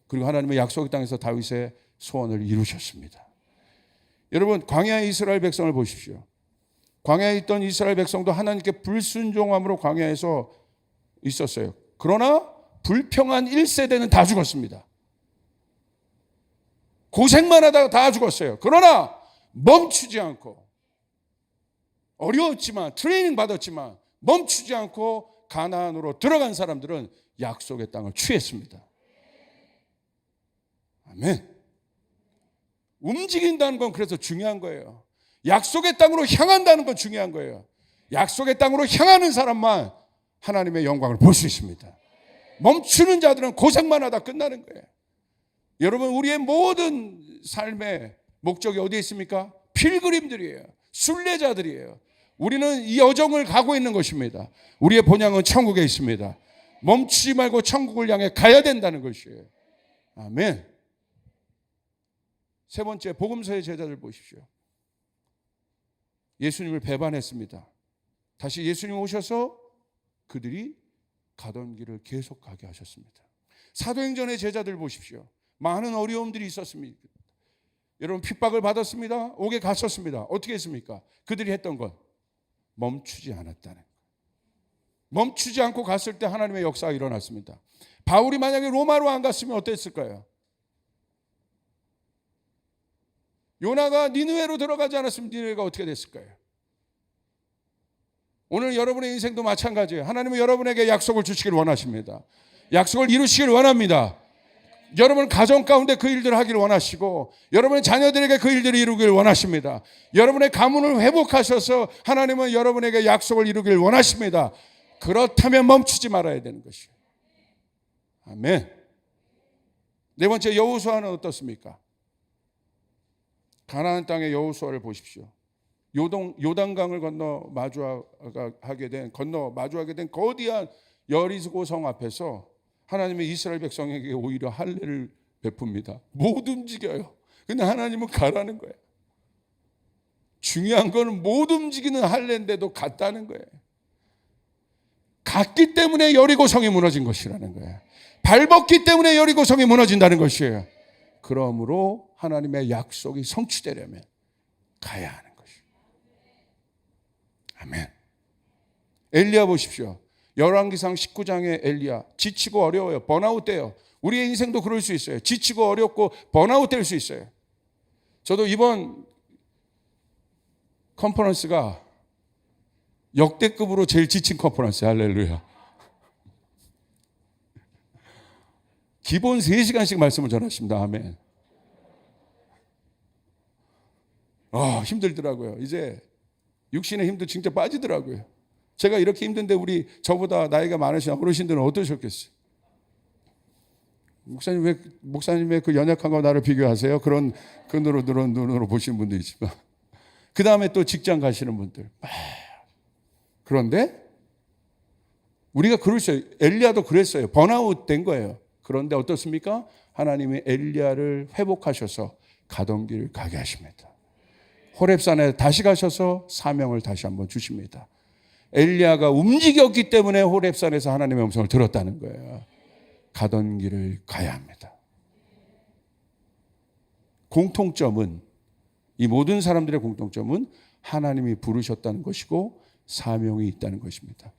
그리고 하나님의 약속의 땅에서 다윗의 소원을 이루셨습니다. 여러분, 광야의 이스라엘 백성을 보십시오. 광야에 있던 이스라엘 백성도 하나님께 불순종함으로 광야에서 있었어요. 그러나 불평한 1세대는 다 죽었습니다. 고생만 하다가 다 죽었어요. 그러나 멈추지 않고, 어려웠지만 트레이닝 받았지만 멈추지 않고 가나안으로 들어간 사람들은 약속의 땅을 취했습니다. 아멘. 움직인다는 건 그래서 중요한 거예요. 약속의 땅으로 향한다는 건 중요한 거예요. 약속의 땅으로 향하는 사람만 하나님의 영광을 볼 수 있습니다. 멈추는 자들은 고생만 하다 끝나는 거예요. 여러분, 우리의 모든 삶의 목적이 어디에 있습니까? 필그림들이에요. 순례자들이에요. 우리는 이 여정을 가고 있는 것입니다. 우리의 본향은 천국에 있습니다. 멈추지 말고 천국을 향해 가야 된다는 것이에요. 아멘. 세 번째, 복음서의 제자들 보십시오. 예수님을 배반했습니다. 다시 예수님 오셔서 그들이 가던 길을 계속 가게 하셨습니다. 사도행전의 제자들 보십시오. 많은 어려움들이 있었습니다. 여러분, 핍박을 받았습니다. 옥에 갔었습니다. 어떻게 했습니까? 그들이 했던 것, 멈추지 않았다는 것. 멈추지 않고 갔을 때 하나님의 역사가 일어났습니다. 바울이 만약에 로마로 안 갔으면 어땠을까요? 요나가 니느웨로 들어가지 않았으면 니느웨가 어떻게 됐을까요? 오늘 여러분의 인생도 마찬가지예요. 하나님은 여러분에게 약속을 주시길 원하십니다. 약속을 이루시길 원합니다. 여러분 가정 가운데 그 일들을 하기를 원하시고, 여러분의 자녀들에게 그 일들을 이루길 원하십니다. 여러분의 가문을 회복하셔서 하나님은 여러분에게 약속을 이루길 원하십니다. 그렇다면 멈추지 말아야 되는 것이에요. 아멘. 네 번째, 여호수아는 어떻습니까? 가나안 땅의 여호수아를 보십시오. 요단강을 건너 마주하게 된 거대한 여리고 성 앞에서 하나님의 이스라엘 백성에게 오히려 할례를 베풉니다. 못 움직여요. 근데 하나님은 가라는 거예요. 중요한 건 못 움직이는 할례인데도 갔다는 거예요. 갔기 때문에 여리고 성이 무너진 것이라는 거예요. 밟았기 때문에 여리고 성이 무너진다는 것이에요. 그러므로 하나님의 약속이 성취되려면 가야 하는 것이에요. 아멘. 엘리야 보십시오. 열왕기상 19장의 엘리야, 지치고 어려워요. 번아웃 돼요. 우리의 인생도 그럴 수 있어요. 지치고 어렵고 번아웃 될 수 있어요. 저도 이번 컨퍼런스가 역대급으로 제일 지친 컨퍼런스. 할렐루야. 기본 3시간씩 말씀을 전하십니다. 아멘. 힘들더라고요. 이제 육신의 힘도 진짜 빠지더라고요. 제가 이렇게 힘든데 우리 저보다 나이가 많으신 어르신들은 어떠셨겠어요? 목사님 왜 그 연약한 거 나를 비교하세요? 그런 눈으로 보시는 분도 있지만, 그 다음에 또 직장 가시는 분들. 그런데 우리가 그럴 수 있어요. 엘리야도 그랬어요. 번아웃 된 거예요. 그런데 어떻습니까? 하나님이 엘리야를 회복하셔서 가던 길을 가게 하십니다. 호렙산에 다시 가셔서 사명을 다시 한번 주십니다. 엘리야가 움직였기 때문에 호렙산에서 하나님의 음성을 들었다는 거예요. 가던 길을 가야 합니다. 공통점은, 이 모든 사람들의 공통점은 하나님이 부르셨다는 것이고 사명이 있다는 것입니다.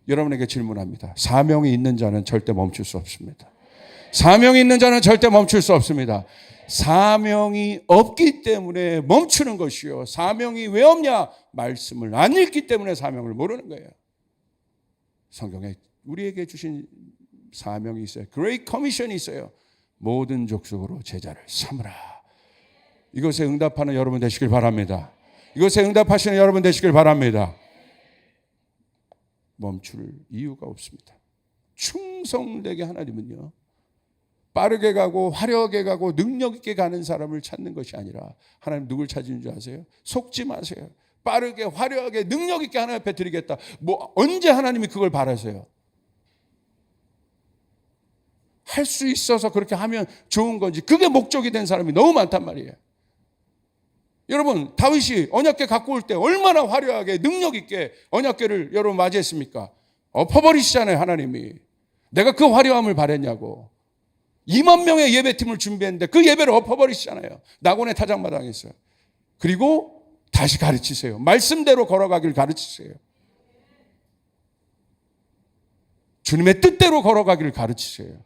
여러분에게 질문합니다. 사명이 있는 자는 절대 멈출 수 없습니다. 사명이 있는 자는 절대 멈출 수 없습니다. 사명이 없기 때문에 멈추는 것이요, 사명이 왜 없냐? 말씀을 안 읽기 때문에 사명을 모르는 거예요. 성경에 우리에게 주신 사명이 있어요. Great Commission이 있어요. 모든 족속으로 제자를 삼으라. 이것에 응답하는 여러분 되시길 바랍니다. 이것에 응답하시는 여러분 되시길 바랍니다. 멈출 이유가 없습니다. 충성되게 하나님은요, 빠르게 가고 화려하게 가고 능력 있게 가는 사람을 찾는 것이 아니라, 하나님 누굴 찾는 줄 아세요? 속지 마세요. 빠르게 화려하게 능력 있게 하나님 앞에 드리겠다. 언제 하나님이 그걸 바라세요? 할 수 있어서 그렇게 하면 좋은 건지, 그게 목적이 된 사람이 너무 많단 말이에요. 여러분, 다윗이 언약궤 갖고 올 때 얼마나 화려하게 능력 있게 언약궤를 여러분 맞이했습니까? 엎어버리시잖아요, 하나님이. 내가 그 화려함을 바랬냐고. 2만 명의 예배팀을 준비했는데 그 예배를 엎어버리시잖아요. 낙원의 타작마당에서. 그리고 다시 가르치세요. 말씀대로 걸어가길 가르치세요. 주님의 뜻대로 걸어가기를 가르치세요.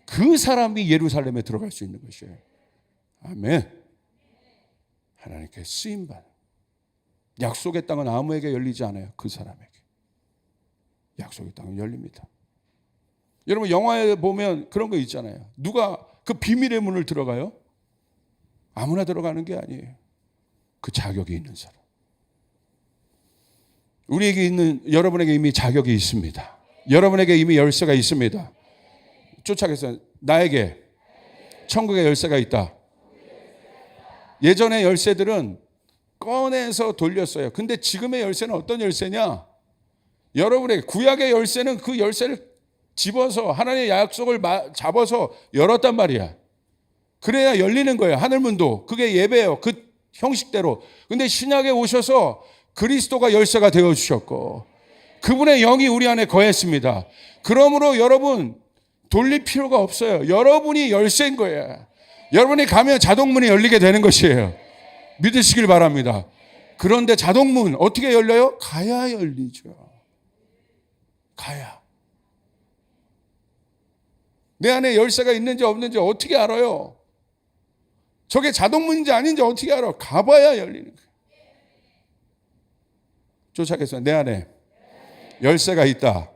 그 사람이 예루살렘에 들어갈 수 있는 것이에요. 아멘. 하나님께 쓰임받은, 약속의 땅은 아무에게 열리지 않아요. 그 사람에게. 약속의 땅은 열립니다. 여러분, 영화에 보면 그런 거 있잖아요. 누가 그 비밀의 문을 들어가요? 아무나 들어가는 게 아니에요. 그 자격이 있는 사람. 우리에게 있는, 여러분에게 이미 자격이 있습니다. 여러분에게 이미 열쇠가 있습니다. 쫓아가서 나에게 천국의 열쇠가 있다. 예전의 열쇠들은 꺼내서 돌렸어요. 근데 지금의 열쇠는 어떤 열쇠냐? 여러분의 구약의 열쇠는 그 열쇠를 집어서 하나님의 약속을 잡아서 열었단 말이야. 그래야 열리는 거예요. 하늘문도. 그게 예배예요. 그 형식대로. 근데 신약에 오셔서 그리스도가 열쇠가 되어주셨고 그분의 영이 우리 안에 거했습니다. 그러므로 여러분 돌릴 필요가 없어요. 여러분이 열쇠인 거예요. 여러분이 가면 자동문이 열리게 되는 것이에요. 믿으시길 바랍니다. 그런데 자동문 어떻게 열려요? 가야 열리죠. 가야. 내 안에 열쇠가 있는지 없는지 어떻게 알아요? 저게 자동문인지 아닌지 어떻게 알아? 가봐야 열리는 거예요. 쫓아가서 내 안에 열쇠가 있다.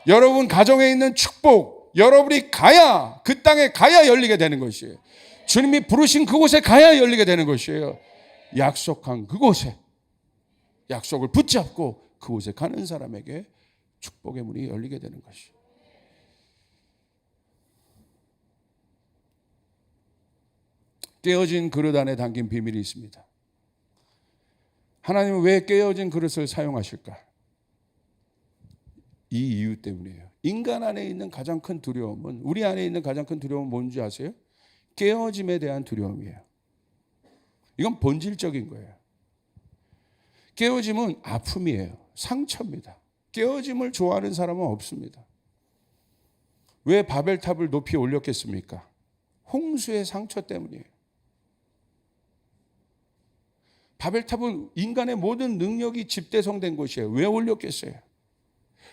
여러분 가정에 있는 축복, 여러분이 가야, 그 땅에 가야 열리게 되는 것이에요. 주님이 부르신 그곳에 가야 열리게 되는 것이에요. 약속한 그곳에, 약속을 붙잡고 그곳에 가는 사람에게 축복의 문이 열리게 되는 것이에요. 깨어진 그릇 안에 담긴 비밀이 있습니다. 하나님은 왜 깨어진 그릇을 사용하실까? 이 이유 때문이에요. 인간 안에 있는 가장 큰 두려움은, 우리 안에 있는 가장 큰 두려움은 뭔지 아세요? 깨어짐에 대한 두려움이에요. 이건 본질적인 거예요. 깨어짐은 아픔이에요. 상처입니다. 깨어짐을 좋아하는 사람은 없습니다. 왜 바벨탑을 높이 올렸겠습니까? 홍수의 상처 때문이에요. 바벨탑은 인간의 모든 능력이 집대성된 곳이에요. 왜 올렸겠어요?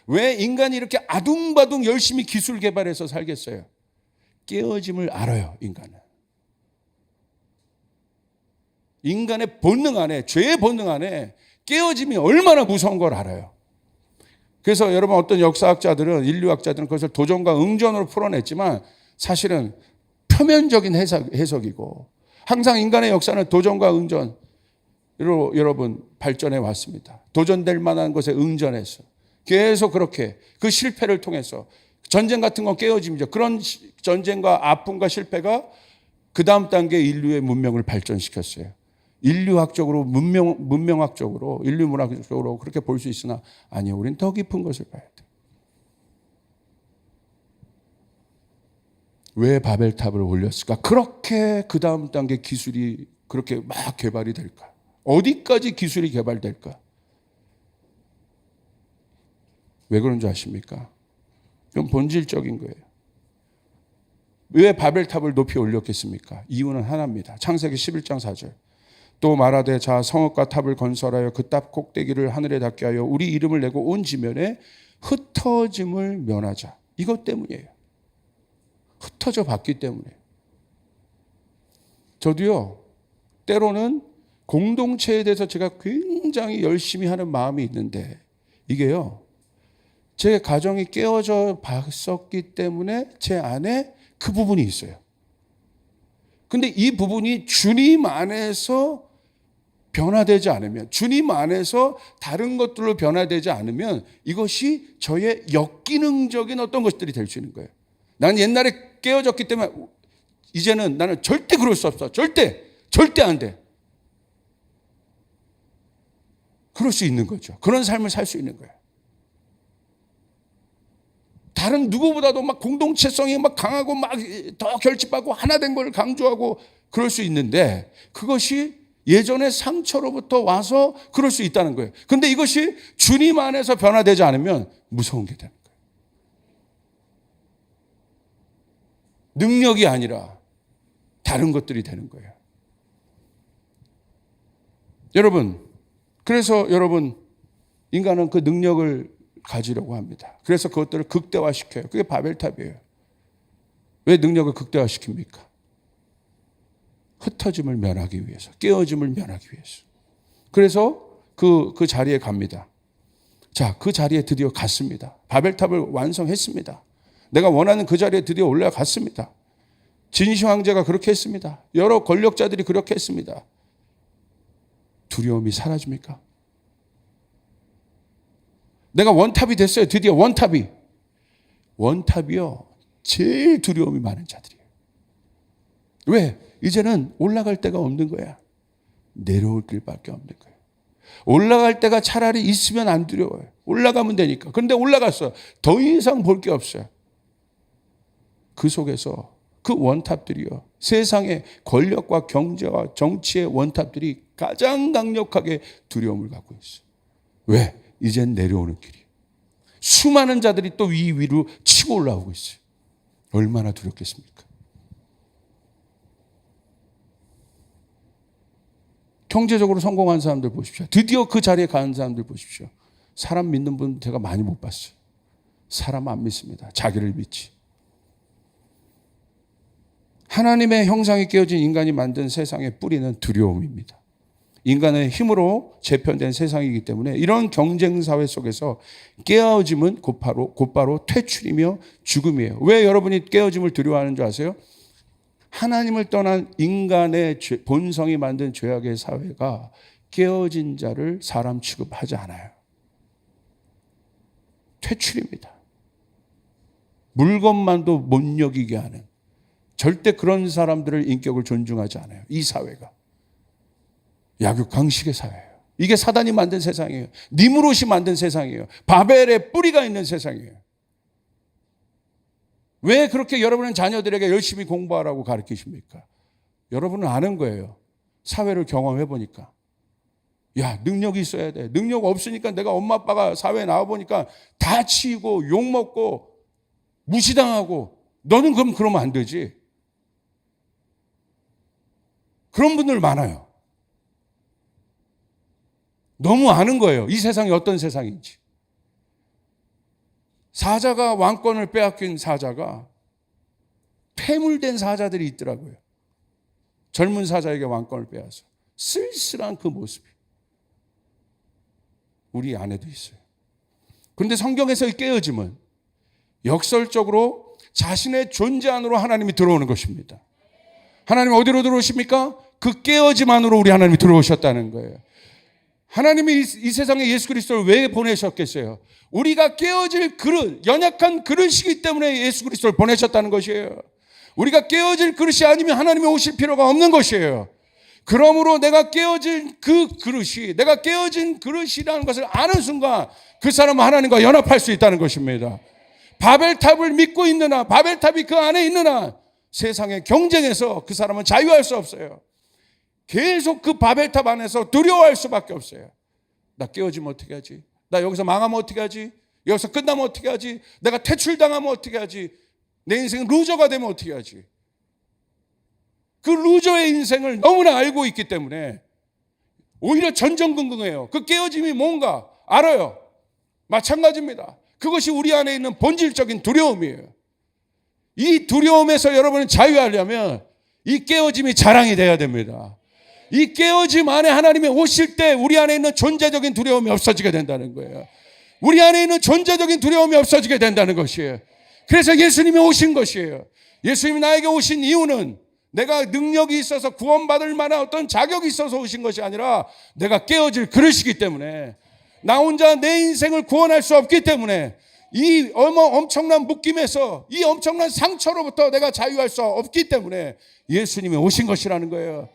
왜 인간이 이렇게 아둥바둥 열심히 기술 개발해서 살겠어요? 깨어짐을 알아요, 인간은. 인간의 본능 안에, 죄의 본능 안에 깨어짐이 얼마나 무서운 걸 알아요. 그래서 여러분 어떤 역사학자들은, 인류학자들은 그것을 도전과 응전으로 풀어냈지만 사실은 표면적인 해석이고, 항상 인간의 역사는 도전과 응전으로 여러분 발전해 왔습니다. 도전될 만한 것에 응전해서 계속 그렇게 그 실패를 통해서, 전쟁 같은 건 깨어짐이죠. 그런 전쟁과 아픔과 실패가 그 다음 단계 인류의 문명을 발전시켰어요. 인류학적으로, 문명학적으로, 인류 문학적으로 그렇게 볼 수 있으나 아니요, 우린 더 깊은 것을 봐야 돼요. 왜 바벨탑을 올렸을까? 그렇게 그 다음 단계 기술이 그렇게 막 개발이 될까? 어디까지 기술이 개발될까? 왜 그런 줄 아십니까? 이건 본질적인 거예요. 왜 바벨탑을 높이 올렸겠습니까? 이유는 하나입니다. 창세기 11장 4절. 또 말하되 자 성읍과 탑을 건설하여 그 탑 꼭대기를 하늘에 닿게 하여 우리 이름을 내고 온 지면에 흩어짐을 면하자. 이것 때문이에요. 흩어져 봤기 때문에. 저도요, 때로는 공동체에 대해서 제가 굉장히 열심히 하는 마음이 있는데 이게요, 제 가정이 깨어져 봤었기 때문에 제 안에 그 부분이 있어요. 근데 이 부분이 주님 안에서 변화되지 않으면, 주님 안에서 다른 것들로 변화되지 않으면 이것이 저의 역기능적인 어떤 것들이 될 수 있는 거예요. 나는 옛날에 깨어졌기 때문에 이제는 나는 절대 그럴 수 없어. 절대 안 돼. 그럴 수 있는 거죠. 그런 삶을 살 수 있는 거예요. 다른 누구보다도 막 공동체성이 막 강하고 막 더 결집하고 하나 된 걸 강조하고 그럴 수 있는데 그것이 예전의 상처로부터 와서 그럴 수 있다는 거예요. 근데 이것이 주님 안에서 변화되지 않으면 무서운 게 되는 거예요. 능력이 아니라 다른 것들이 되는 거예요. 그래서 여러분, 인간은 그 능력을 가지려고 합니다. 그래서 그것들을 극대화시켜요. 그게 바벨탑이에요. 왜 능력을 극대화시킵니까? 흩어짐을 면하기 위해서, 깨어짐을 면하기 위해서. 그래서 그 자리에 갑니다. 자, 그 자리에 드디어 갔습니다. 바벨탑을 완성했습니다. 내가 원하는 그 자리에 드디어 올라갔습니다. 진시 황제가 그렇게 했습니다. 여러 권력자들이 그렇게 했습니다. 두려움이 사라집니까? 내가 원탑이 됐어요. 드디어 원탑이요, 제일 두려움이 많은 자들이에요. 왜? 이제는 올라갈 데가 없는 거야. 내려올 길밖에 없는 거예요. 올라갈 데가 차라리 있으면 안 두려워요. 올라가면 되니까. 그런데 올라갔어요. 더 이상 볼 게 없어요. 그 속에서 그 원탑들이요, 세상의 권력과 경제와 정치의 원탑들이 가장 강력하게 두려움을 갖고 있어요. 왜? 이젠 내려오는 길이에요. 수많은 자들이 또 위로 치고 올라오고 있어요. 얼마나 두렵겠습니까? 경제적으로 성공한 사람들 보십시오. 드디어 그 자리에 가는 사람들 보십시오. 사람 믿는 분 제가 많이 못 봤어요. 사람 안 믿습니다. 자기를 믿지. 하나님의 형상이 깨어진 인간이 만든 세상의 뿌리는 두려움입니다. 인간의 힘으로 재편된 세상이기 때문에 이런 경쟁 사회 속에서 깨어짐은 곧바로 퇴출이며 죽음이에요. 왜 여러분이 깨어짐을 두려워하는 줄 아세요? 하나님을 떠난 인간의 본성이 만든 죄악의 사회가 깨어진 자를 사람 취급하지 않아요. 퇴출입니다. 물건만도 못 여기게 하는, 절대 그런 사람들을 인격을 존중하지 않아요. 이 사회가 약육강식의 사회예요. 이게 사단이 만든 세상이에요. 니무롯이 만든 세상이에요. 바벨의 뿌리가 있는 세상이에요. 왜 그렇게 여러분은 자녀들에게 열심히 공부하라고 가르치십니까? 여러분은 아는 거예요. 사회를 경험해 보니까. 야, 능력이 있어야 돼. 능력 없으니까 내가 엄마 아빠가 사회에 나와보니까 다 치이고 욕먹고 무시당하고, 너는 그럼 그러면 안 되지. 그런 분들 많아요. 너무 아는 거예요. 이 세상이 어떤 세상인지. 사자가 왕권을 빼앗긴 사자가 폐물된 사자들이 있더라고요. 젊은 사자에게 왕권을 빼앗아. 쓸쓸한 그 모습이 우리 안에도 있어요. 그런데 성경에서의 깨어짐은 역설적으로 자신의 존재 안으로 하나님이 들어오는 것입니다. 하나님 어디로 들어오십니까? 그 깨어짐 안으로 우리 하나님이 들어오셨다는 거예요. 하나님이 이 세상에 예수 그리스도를 왜 보내셨겠어요? 우리가 깨어질 그릇, 연약한 그릇이기 때문에 예수 그리스도를 보내셨다는 것이에요. 우리가 깨어질 그릇이 아니면 하나님이 오실 필요가 없는 것이에요. 그러므로 내가 깨어진 그 그릇이, 내가 깨어진 그릇이라는 것을 아는 순간 그 사람은 하나님과 연합할 수 있다는 것입니다. 바벨탑을 믿고 있느나, 바벨탑이 그 안에 있느나, 세상의 경쟁에서 그 사람은 자유할 수 없어요. 계속 그 바벨탑 안에서 두려워할 수밖에 없어요. 나 깨어지면 어떻게 하지? 나 여기서 망하면 어떻게 하지? 여기서 끝나면 어떻게 하지? 내가 퇴출당하면 어떻게 하지? 내 인생은 루저가 되면 어떻게 하지? 그 루저의 인생을 너무나 알고 있기 때문에 오히려 전전긍긍해요. 그 깨어짐이 뭔가 알아요. 마찬가지입니다. 그것이 우리 안에 있는 본질적인 두려움이에요. 이 두려움에서 여러분은 자유하려면 이 깨어짐이 자랑이 돼야 됩니다. 이 깨어짐 안에 하나님이 오실 때 우리 안에 있는 존재적인 두려움이 없어지게 된다는 거예요. 우리 안에 있는 존재적인 두려움이 없어지게 된다는 것이에요. 그래서 예수님이 오신 것이에요. 예수님이 나에게 오신 이유는 내가 능력이 있어서 구원받을 만한 어떤 자격이 있어서 오신 것이 아니라 내가 깨어질 그릇이기 때문에, 나 혼자 내 인생을 구원할 수 없기 때문에, 이 엄청난 묶임에서, 이 엄청난 상처로부터 내가 자유할 수 없기 때문에 예수님이 오신 것이라는 거예요.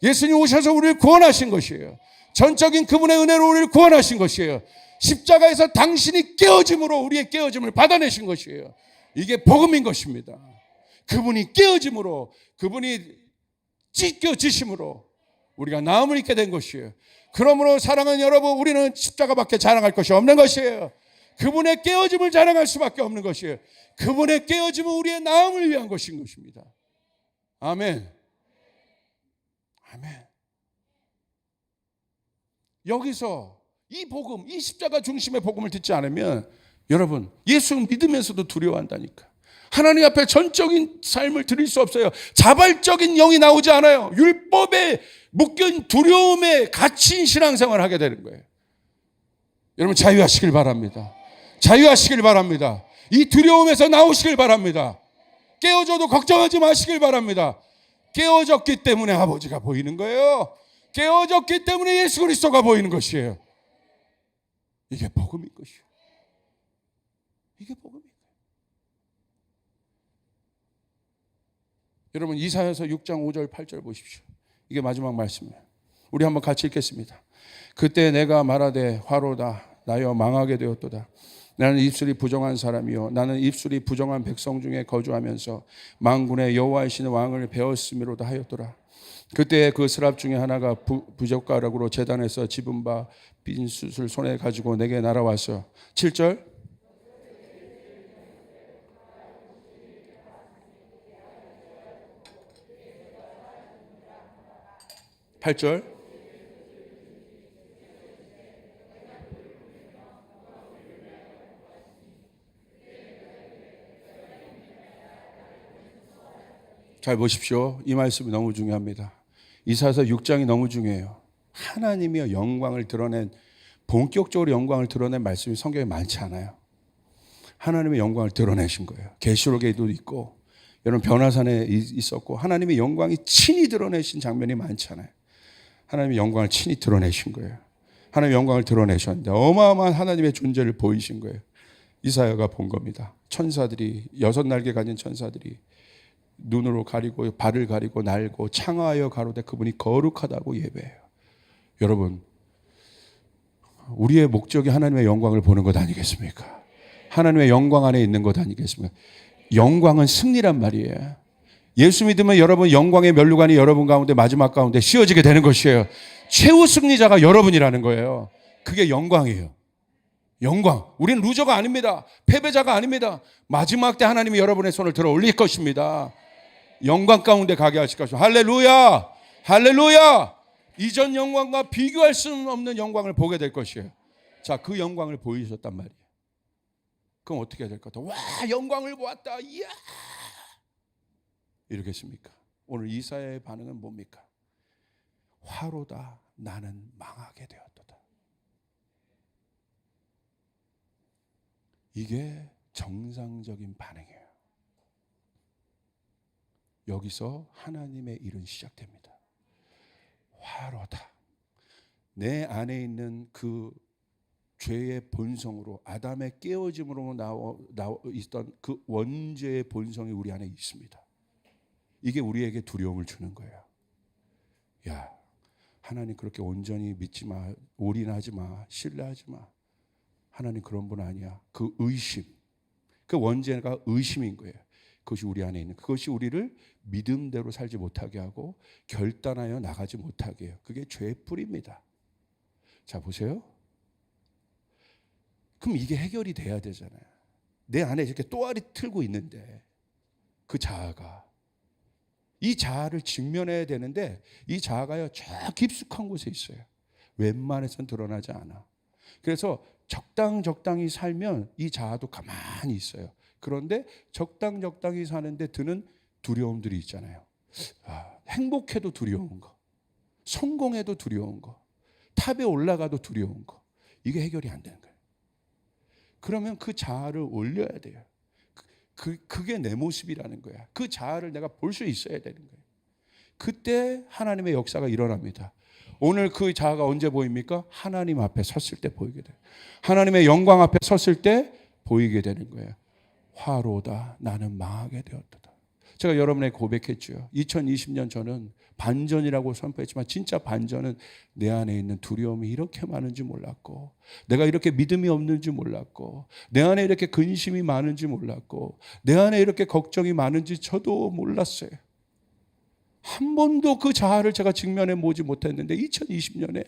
예수님이 오셔서 우리를 구원하신 것이에요. 전적인 그분의 은혜로 우리를 구원하신 것이에요. 십자가에서 당신이 깨어짐으로 우리의 깨어짐을 받아내신 것이에요. 이게 복음인 것입니다. 그분이 깨어짐으로, 그분이 찢겨지심으로 우리가 나음을 입게 된 것이에요. 그러므로 사랑하는 여러분, 우리는 십자가밖에 자랑할 것이 없는 것이에요. 그분의 깨어짐을 자랑할 수밖에 없는 것이에요. 그분의 깨어짐은 우리의 나음을 위한 것인 것입니다. 아멘. 아멘. 여기서 이 복음, 이 십자가 중심의 복음을 듣지 않으면 여러분, 예수 믿으면서도 두려워한다니까. 하나님 앞에 전적인 삶을 드릴 수 없어요. 자발적인 영이 나오지 않아요. 율법에 묶인 두려움에 갇힌 신앙생활을 하게 되는 거예요. 여러분, 자유하시길 바랍니다. 자유하시길 바랍니다. 이 두려움에서 나오시길 바랍니다. 깨어져도 걱정하지 마시길 바랍니다. 깨어졌기 때문에 아버지가 보이는 거예요. 깨어졌기 때문에 예수 그리스도가 보이는 것이에요. 이게 복음인 것이에요. 이게 복음이에요. 여러분, 이사야서 6장 5절 8절 보십시오. 이게 마지막 말씀이에요. 우리 한번 같이 읽겠습니다. 그때 내가 말하되 화로다 나여 망하게 되었도다. 나는 입술이 부정한 사람이요 나는 입술이 부정한 백성 중에 거주하면서 만군의 여호와이신 왕을 배웠음이로다 하였더라. 그때 그 스랍 중에 하나가 부젓가락으로 제단에서 집은 바 빈 숯을 손에 가지고 내게 날아와서 7절 8절 잘 보십시오. 이 말씀이 너무 중요합니다. 이사야서 6장이 너무 중요해요. 하나님의 영광을 드러낸, 본격적으로 영광을 드러낸 말씀이 성경에 많지 않아요. 하나님의 영광을 드러내신 거예요. 계시록에도 있고 여러분 변화산에 있었고 하나님의 영광이 친히 드러내신 장면이 많잖아요. 하나님의 영광을 친히 드러내신 거예요. 하나님의 영광을 드러내셨는데 어마어마한 하나님의 존재를 보이신 거예요. 이사야가 본 겁니다. 천사들이, 6날개 가진 천사들이 눈으로 가리고 발을 가리고 날고 창하여 가로되 그분이 거룩하다고 예배해요. 여러분, 우리의 목적이 하나님의 영광을 보는 것 아니겠습니까? 하나님의 영광 안에 있는 것 아니겠습니까? 영광은 승리란 말이에요. 예수 믿으면 여러분 영광의 면류관이 여러분 가운데 마지막 가운데 씌워지게 되는 것이에요. 최후 승리자가 여러분이라는 거예요. 그게 영광이에요. 영광. 우리는 루저가 아닙니다. 패배자가 아닙니다. 마지막 때 하나님이 여러분의 손을 들어 올릴 것입니다. 영광 가운데 가게 하실 것입니다. 할렐루야! 할렐루야! 이전 영광과 비교할 수 없는 영광을 보게 될 것이에요. 자, 그 영광을 보이셨단 말이에요. 그럼 어떻게 해야 될 것 같아요? 와, 영광을 보았다. 이야! 이러겠습니까? 오늘 이사야의 반응은 뭡니까? 화로다 나는 망하게 되었도다. 이게 정상적인 반응이에요. 여기서 하나님의 일은 시작됩니다. 화로다. 내 안에 있는 그 죄의 본성으로, 아담의 깨어짐으로 있던 그 원죄의 본성이 우리 안에 있습니다. 이게 우리에게 두려움을 주는 거예요. 야, 하나님 그렇게 온전히 믿지 마, 올인하지 마, 신뢰하지 마. 하나님 그런 분 아니야. 그 의심, 그 원죄가 의심인 거예요. 그것이 우리 안에 있는, 그것이 우리를 믿음대로 살지 못하게 하고 결단하여 나가지 못하게 해요. 그게 죄의 뿌리입니다. 자, 보세요. 그럼 이게 해결이 돼야 되잖아요. 내 안에 이렇게 또아리 틀고 있는데 그 자아가, 이 자아를 직면해야 되는데 이 자아가요 저 깊숙한 곳에 있어요. 웬만해선 드러나지 않아. 그래서 적당히 살면 이 자아도 가만히 있어요. 그런데 적당히 사는데 드는 두려움들이 있잖아요. 행복해도 두려운 거, 성공해도 두려운 거, 탑에 올라가도 두려운 거, 이게 해결이 안 되는 거예요. 그러면 그 자아를 올려야 돼요. 그게 내 모습이라는 거야. 그 자아를 내가 볼 수 있어야 되는 거예요. 그때 하나님의 역사가 일어납니다. 오늘 그 자아가 언제 보입니까? 하나님 앞에 섰을 때 보이게 돼요. 하나님의 영광 앞에 섰을 때 보이게 되는 거예요. 화로다 나는 망하게 되었다. 제가 여러분에게 고백했죠. 2020년 저는 반전이라고 선포했지만 진짜 반전은 내 안에 있는 두려움이 이렇게 많은지 몰랐고, 내가 이렇게 믿음이 없는지 몰랐고, 내 안에 이렇게 근심이 많은지 몰랐고, 내 안에 이렇게 걱정이 많은지 저도 몰랐어요. 한 번도 그 자아를 제가 직면해 보지 못했는데 2020년에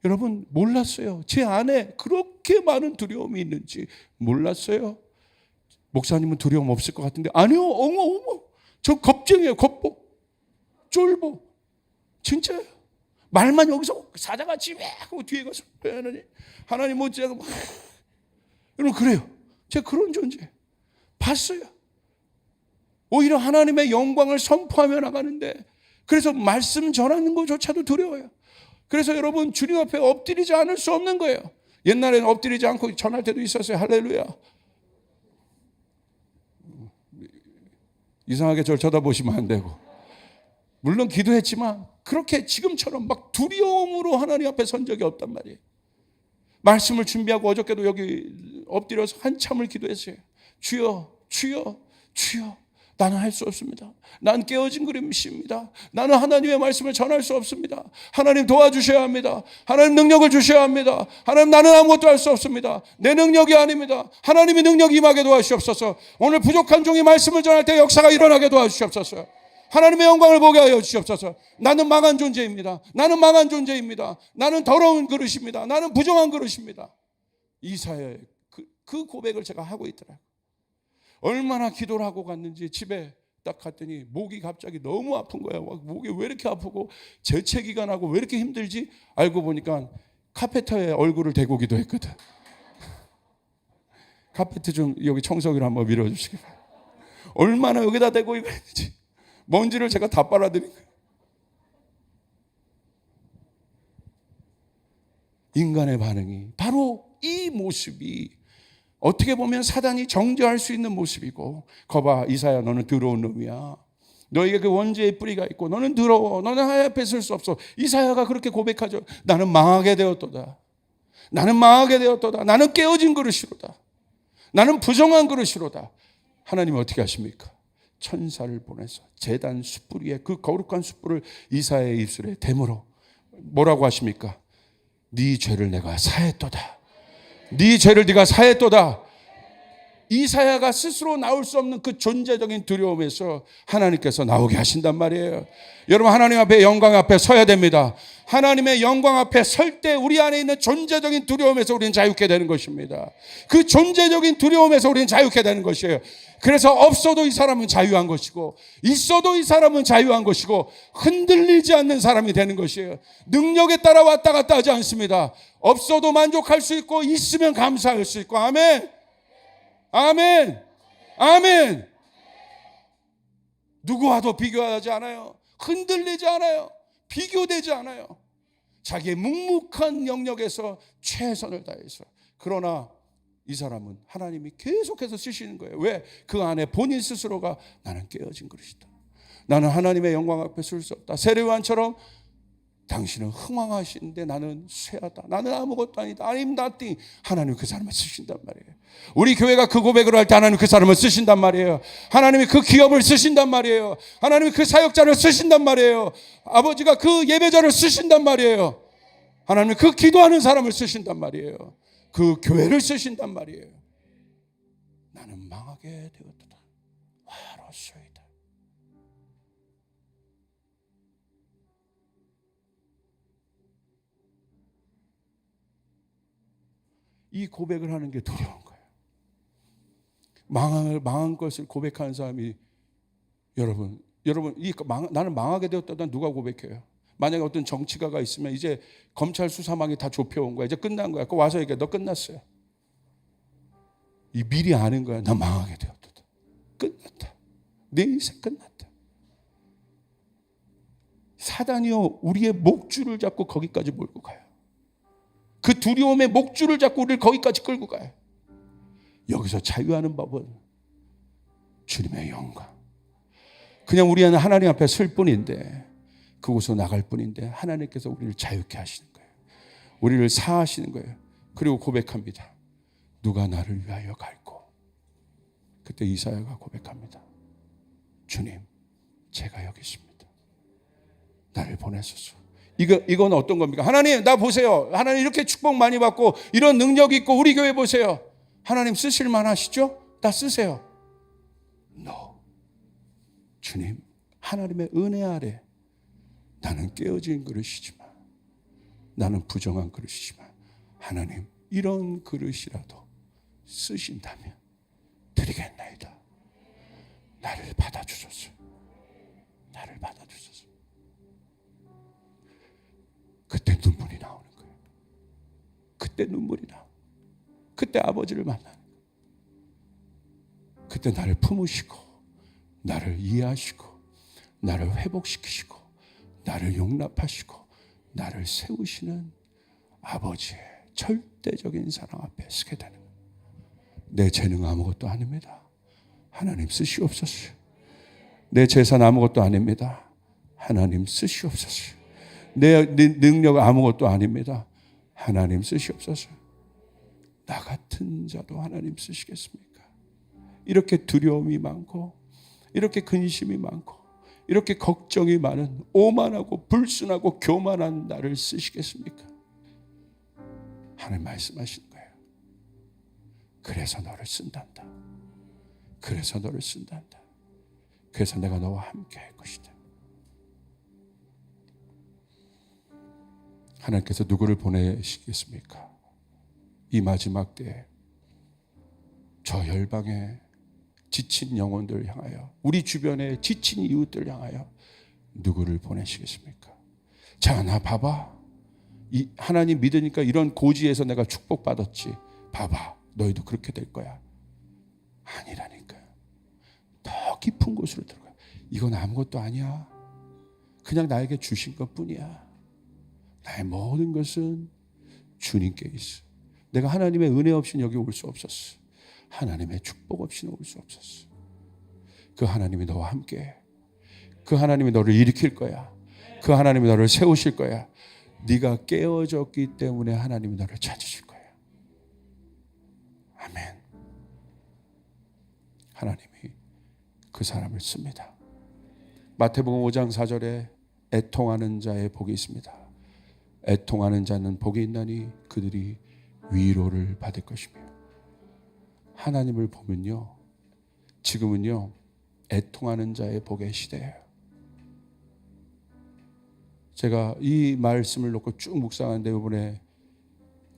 여러분 몰랐어요. 제 안에 그렇게 많은 두려움이 있는지 몰랐어요. 목사님은 두려움 없을 것 같은데 아니요. 어머 저 겁쟁이에요. 겁보 쫄보 진짜요. 말만 여기서 사자같이 왜 하고 뒤에 가서 하나님 뭐 제가 여러분 그래요. 제가 그런 존재 봤어요. 오히려 하나님의 영광을 선포하며 나가는데, 그래서 말씀 전하는 것조차도 두려워요. 그래서 여러분 주님 앞에 엎드리지 않을 수 없는 거예요. 옛날에는 엎드리지 않고 전할 때도 있었어요. 할렐루야. 이상하게 저를 쳐다보시면 안 되고, 물론 기도했지만 그렇게 지금처럼 막 두려움으로 하나님 앞에 선 적이 없단 말이에요. 말씀을 준비하고 어저께도 여기 엎드려서 한참을 기도했어요. 주여 나는 할 수 없습니다. 난 깨어진 그림입니다. 나는 하나님의 말씀을 전할 수 없습니다. 하나님 도와주셔야 합니다. 하나님 능력을 주셔야 합니다. 하나님 나는 아무것도 할 수 없습니다. 내 능력이 아닙니다. 하나님의 능력이 임하게 도와주시옵소서. 오늘 부족한 종이 말씀을 전할 때 역사가 일어나게 도와주시옵소서. 하나님의 영광을 보게 하여 주시옵소서. 나는 망한 존재입니다. 나는 더러운 그릇입니다. 나는 부정한 그릇입니다. 이사야의 그 고백을 제가 하고 있더라고요. 얼마나 기도를 하고 갔는지 집에 딱 갔더니 목이 갑자기 너무 아픈 거야. 목이 왜 이렇게 아프고 재채기가 나고 왜 이렇게 힘들지? 알고 보니까 카페터에 얼굴을 대고 기도했거든. 카페트 좀 여기 청소기로 한번 밀어주시기 바랍니다. 얼마나 여기다 대고 이거 했는지 먼지를 제가 다 빨아들인 거예요. 인간의 반응이 바로 이 모습이 어떻게 보면 사단이 정죄할 수 있는 모습이고, 거봐 이사야 너는 더러운 놈이야. 너에게 그 원죄의 뿌리가 있고 너는 더러워. 너는 하나님 앞에 설 수 없어. 이사야가 그렇게 고백하죠. 나는 망하게 되었도다. 나는 깨어진 그릇이로다. 나는 부정한 그릇이로다. 하나님이 어떻게 하십니까? 천사를 보내서 제단 숯불 위에 그 거룩한 숯불을 이사야의 입술에 대물어 뭐라고 하십니까? 네 죄를 내가 사했도다. 네 죄를 네가 사했도다. 이사야가 스스로 나올 수 없는 그 존재적인 두려움에서 하나님께서 나오게 하신단 말이에요. 여러분 하나님 앞에 영광 앞에 서야 됩니다. 하나님의 영광 앞에 설 때 우리 안에 있는 존재적인 두려움에서 우리는 자유케 되는 것입니다. 그 존재적인 두려움에서 우리는 자유케 되는 것이에요. 그래서 없어도 이 사람은 자유한 것이고 있어도 이 사람은 자유한 것이고 흔들리지 않는 사람이 되는 것이에요. 능력에 따라 왔다 갔다 하지 않습니다. 없어도 만족할 수 있고 있으면 감사할 수 있고. 아멘. 누구와도 비교하지 않아요. 흔들리지 않아요. 비교되지 않아요. 자기의 묵묵한 영역에서 최선을 다해서. 그러나 이 사람은 하나님이 계속해서 쓰시는 거예요. 왜? 그 안에 본인 스스로가 나는 깨어진 그릇이다. 나는 하나님의 영광 앞에 설 수 없다. 세례요한처럼 당신은 흥황하시는데 나는 쇠하다. 나는 아무것도 아니다. I'm nothing. 하나님 그 사람을 쓰신단 말이에요. 우리 교회가 그 고백을 할 때 하나님 그 사람을 쓰신단 말이에요. 하나님이 그 기업을 쓰신단 말이에요. 하나님이 그 사역자를 쓰신단 말이에요. 아버지가 그 예배자를 쓰신단 말이에요. 하나님이 그 기도하는 사람을 쓰신단 말이에요. 그 교회를 쓰신단 말이에요. 나는 망하게 되었다. 화로소이다. 이 고백을 하는 게 두려운 거예요. 망한 것을 고백하는 사람이 여러분 나는 망하게 되었다. 누가 고백해요? 만약에 어떤 정치가가 있으면 이제 검찰 수사망이 다 좁혀온 거야. 이제 끝난 거야. 그 와서 얘기해. 너 끝났어요. 이 미리 아는 거야. 나 망하게 되었다. 끝났다. 내 인생 끝났다. 사단이요, 우리의 목줄을 잡고 거기까지 몰고 가요. 그 두려움의 목줄을 잡고 우리를 거기까지 끌고 가요. 여기서 자유하는 법은 주님의 영광. 그냥 우리는 하나님 앞에 설 뿐인데, 그곳으로 나갈 뿐인데 하나님께서 우리를 자유케 하시는 거예요. 우리를 사하시는 거예요. 그리고 고백합니다. 누가 나를 위하여 갈고. 그때 이사야가 고백합니다. 주님, 제가 여기 있습니다. 나를 보내소서. 이건 어떤 겁니까? 하나님, 나 보세요. 하나님 이렇게 축복 많이 받고 이런 능력이 있고 우리 교회 보세요. 하나님 쓰실 만하시죠? 나 쓰세요. No. 주님, 하나님의 은혜 아래 나는 깨어진 그릇이지만, 나는 부정한 그릇이지만, 하나님 이런 그릇이라도 쓰신다면 드리겠나이다. 나를 받아주소서. 나를 받아주소서. 그때 눈물이 나오는 거예요. 그때 눈물이 나오는 거예요. 그때 아버지를 만나는 거예요. 그때 나를 품으시고 나를 이해하시고 나를 회복시키시고 나를 용납하시고 나를 세우시는 아버지의 절대적인 사랑 앞에 서게 되는 거예요. 내 재능 아무것도 아닙니다. 하나님 쓰시옵소서. 내 재산 아무것도 아닙니다. 하나님 쓰시옵소서. 내 능력 아무것도 아닙니다. 하나님 쓰시옵소서. 나 같은 자도 하나님 쓰시겠습니까? 이렇게 두려움이 많고 이렇게 근심이 많고 이렇게 걱정이 많은 오만하고 불순하고 교만한 나를 쓰시겠습니까? 하나님 말씀하시는 거예요. 그래서 너를 쓴단다. 그래서 너를 쓴단다. 그래서 내가 너와 함께 할 것이다. 하나님께서 누구를 보내시겠습니까? 이 마지막 때에 저 열방에 지친 영혼들을 향하여, 우리 주변에 지친 이웃들을 향하여 누구를 보내시겠습니까? 자, 나 봐봐. 이 하나님 믿으니까 이런 고지에서 내가 축복받았지. 봐봐. 너희도 그렇게 될 거야. 아니라니까요. 더 깊은 곳으로 들어가. 이건 아무것도 아니야. 그냥 나에게 주신 것뿐이야. 나의 모든 것은 주님께 있어. 내가 하나님의 은혜 없이는 여기 올 수 없었어. 하나님의 축복 없이는 올 수 없었어. 그 하나님이 너와 함께, 그 하나님이 너를 일으킬 거야. 그 하나님이 너를 세우실 거야. 네가 깨어졌기 때문에 하나님이 너를 찾으실 거야. 아멘. 하나님이 그 사람을 씁니다. 마태복음 5장 4절에 애통하는 자의 복이 있습니다. 애통하는 자는 복이 있나니 그들이 위로를 받을 것이며. 하나님을 보면요, 지금은요 애통하는 자의 복의 시대예요. 제가 이 말씀을 놓고 쭉 묵상하는데 이번에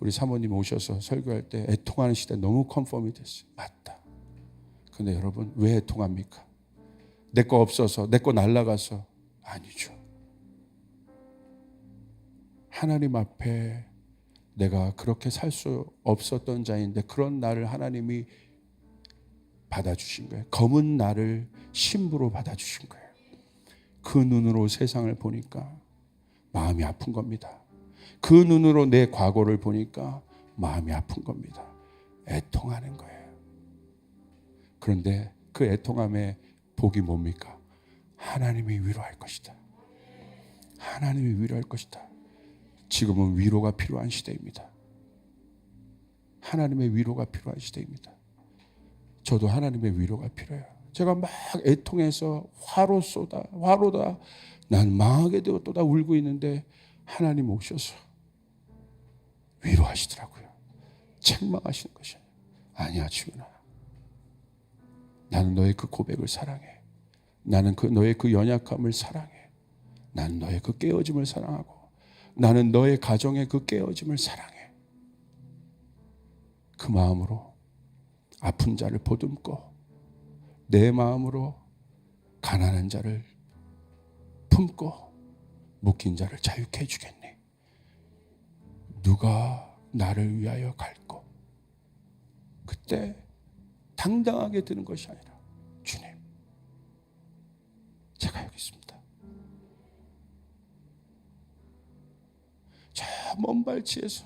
우리 사모님 오셔서 설교할 때 애통하는 시대 너무 컨펌이 됐어요. 맞다. 근데 여러분, 왜 애통합니까? 내 거 없어서, 내 거 날아가서? 아니죠. 하나님 앞에 내가 그렇게 살 수 없었던 자인데 그런 나를 하나님이 받아주신 거예요. 검은 나를 신부로 받아주신 거예요. 그 눈으로 세상을 보니까 마음이 아픈 겁니다. 그 눈으로 내 과거를 보니까 마음이 아픈 겁니다. 애통하는 거예요. 그런데 그 애통함의 복이 뭡니까? 하나님이 위로할 것이다. 하나님이 위로할 것이다. 지금은 위로가 필요한 시대입니다. 하나님의 위로가 필요한 시대입니다. 저도 하나님의 위로가 필요해요. 제가 막 애통해서 화로다 난 망하게 되었다 울고 있는데 하나님 오셔서 위로하시더라고요. 책망하시는 것이 아니야. 지훈아, 나는 너의 그 고백을 사랑해. 나는 너의 그 연약함을 사랑해. 나는 너의 그 깨어짐을 사랑하고 나는 너의 가정의 그 깨어짐을 사랑해. 그 마음으로 아픈 자를 보듬고 내 마음으로 가난한 자를 품고 묶인 자를 자유케 해주겠니? 누가 나를 위하여 갈꼬? 그때 당당하게 드는 것이 아니라 주님, 제가 여기 있습니다. 저 먼 발치에서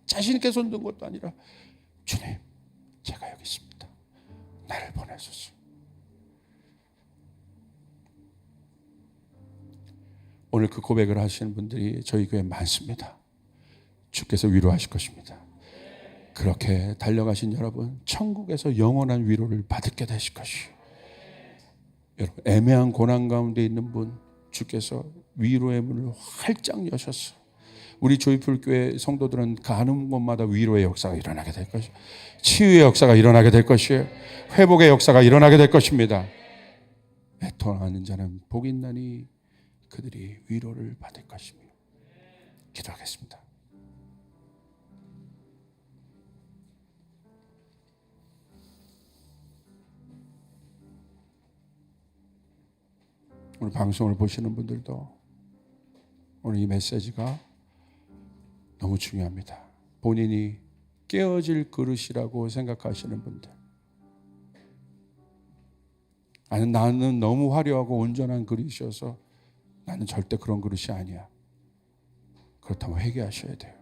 자신 있게 손든 것도 아니라 주님, 제가 여기 있습니다. 나를 보내소서. 오늘 그 고백을 하시는 분들이 저희 교회에 많습니다. 주께서 위로하실 것입니다. 그렇게 달려가신 여러분, 천국에서 영원한 위로를 받게 되실 것이에요. 여러분, 애매한 고난 가운데 있는 분, 주께서 위로의 문을 활짝 여셔서 우리 조이풀 교회 성도들은 가는 곳마다 위로의 역사가 일어나게 될 것이에요. 치유의 역사가 일어나게 될 것이에요. 회복의 역사가 일어나게 될 것입니다. 애통하는 자는 복이 있나니 그들이 위로를 받을 것입니다. 기도하겠습니다. 오늘 방송을 보시는 분들도 오늘 이 메시지가 너무 중요합니다. 본인이 깨어질 그릇이라고 생각하시는 분들, 아니 나는 너무 화려하고 온전한 그릇이어서 나는 절대 그런 그릇이 아니야. 그렇다면 회개하셔야 돼요.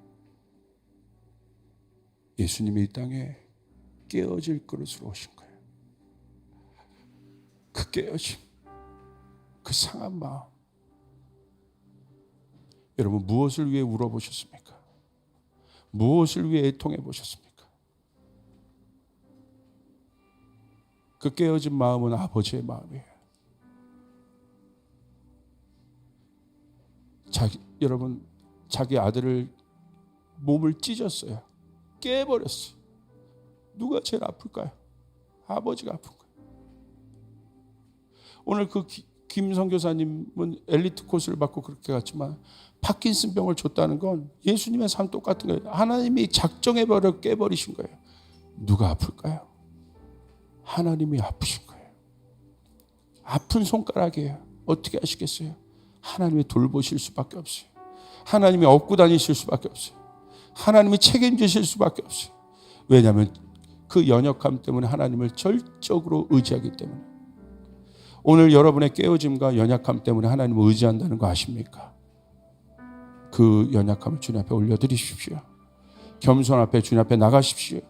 예수님이 이 땅에 깨어질 그릇으로 오신 거예요. 그 깨어짐, 그 상한 마음. 여러분, 무엇을 위해 울어보셨습니까? 무엇을 위해 애통해 보셨습니까? 그 깨어진 마음은 아버지의 마음이에요. 여러분, 자기 아들을 몸을 찢었어요. 깨버렸어요. 누가 제일 아플까요? 아버지가 아픈 거예요. 오늘 그 김 선교사님은 엘리트 코스를 받고 그렇게 갔지만 파킨슨병을 줬다는 건 예수님의 삶 똑같은 거예요. 하나님이 작정해버려 깨버리신 거예요. 누가 아플까요? 하나님이 아프신 거예요. 아픈 손가락이에요. 어떻게 하시겠어요? 하나님이 돌보실 수밖에 없어요. 하나님이 업고 다니실 수밖에 없어요. 하나님이 책임지실 수밖에 없어요. 왜냐하면 그 연약함 때문에 하나님을 절적으로 의지하기 때문에. 오늘 여러분의 깨어짐과 연약함 때문에 하나님을 의지한다는 거 아십니까? 그 연약함을 주님 앞에 올려드리십시오. 겸손 앞에 주님 앞에 나가십시오.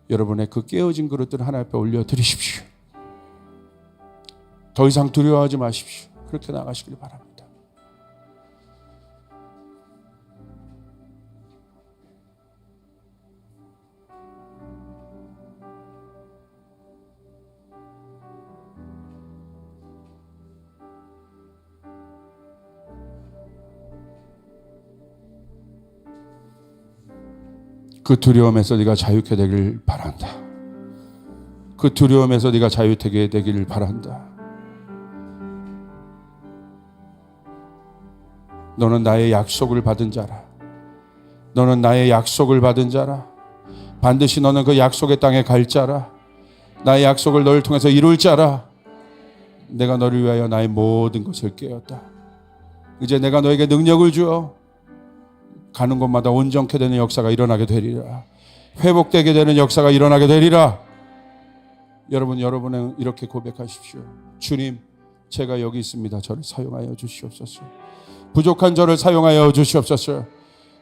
여러분의 그 깨어진 그릇들을 하나님 앞에 올려드리십시오. 더 이상 두려워하지 마십시오. 그렇게 나가시길 바랍니다. 그 두려움에서 네가 자유케 되길 바란다. 그 두려움에서 네가 자유케 되길 바란다. 너는 나의 약속을 받은 자라. 너는 나의 약속을 받은 자라. 반드시 너는 그 약속의 땅에 갈 자라. 나의 약속을 너를 통해서 이룰 자라. 내가 너를 위하여 나의 모든 것을 깨었다. 이제 내가 너에게 능력을 주어 가는 곳마다 온전케 되는 역사가 일어나게 되리라. 회복되게 되는 역사가 일어나게 되리라. 여러분은 이렇게 고백하십시오. 주님, 제가 여기 있습니다. 저를 사용하여 주시옵소서. 부족한 저를 사용하여 주시옵소서.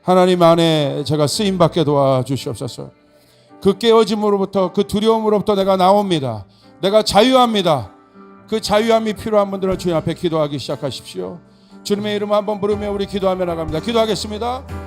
하나님 안에 제가 쓰임받게 도와주시옵소서. 그 깨어짐으로부터, 그 두려움으로부터 내가 나옵니다. 내가 자유합니다. 그 자유함이 필요한 분들은 주님 앞에 기도하기 시작하십시오. 주님의 이름 한번 부르며 우리 기도하며 나갑니다. 기도하겠습니다.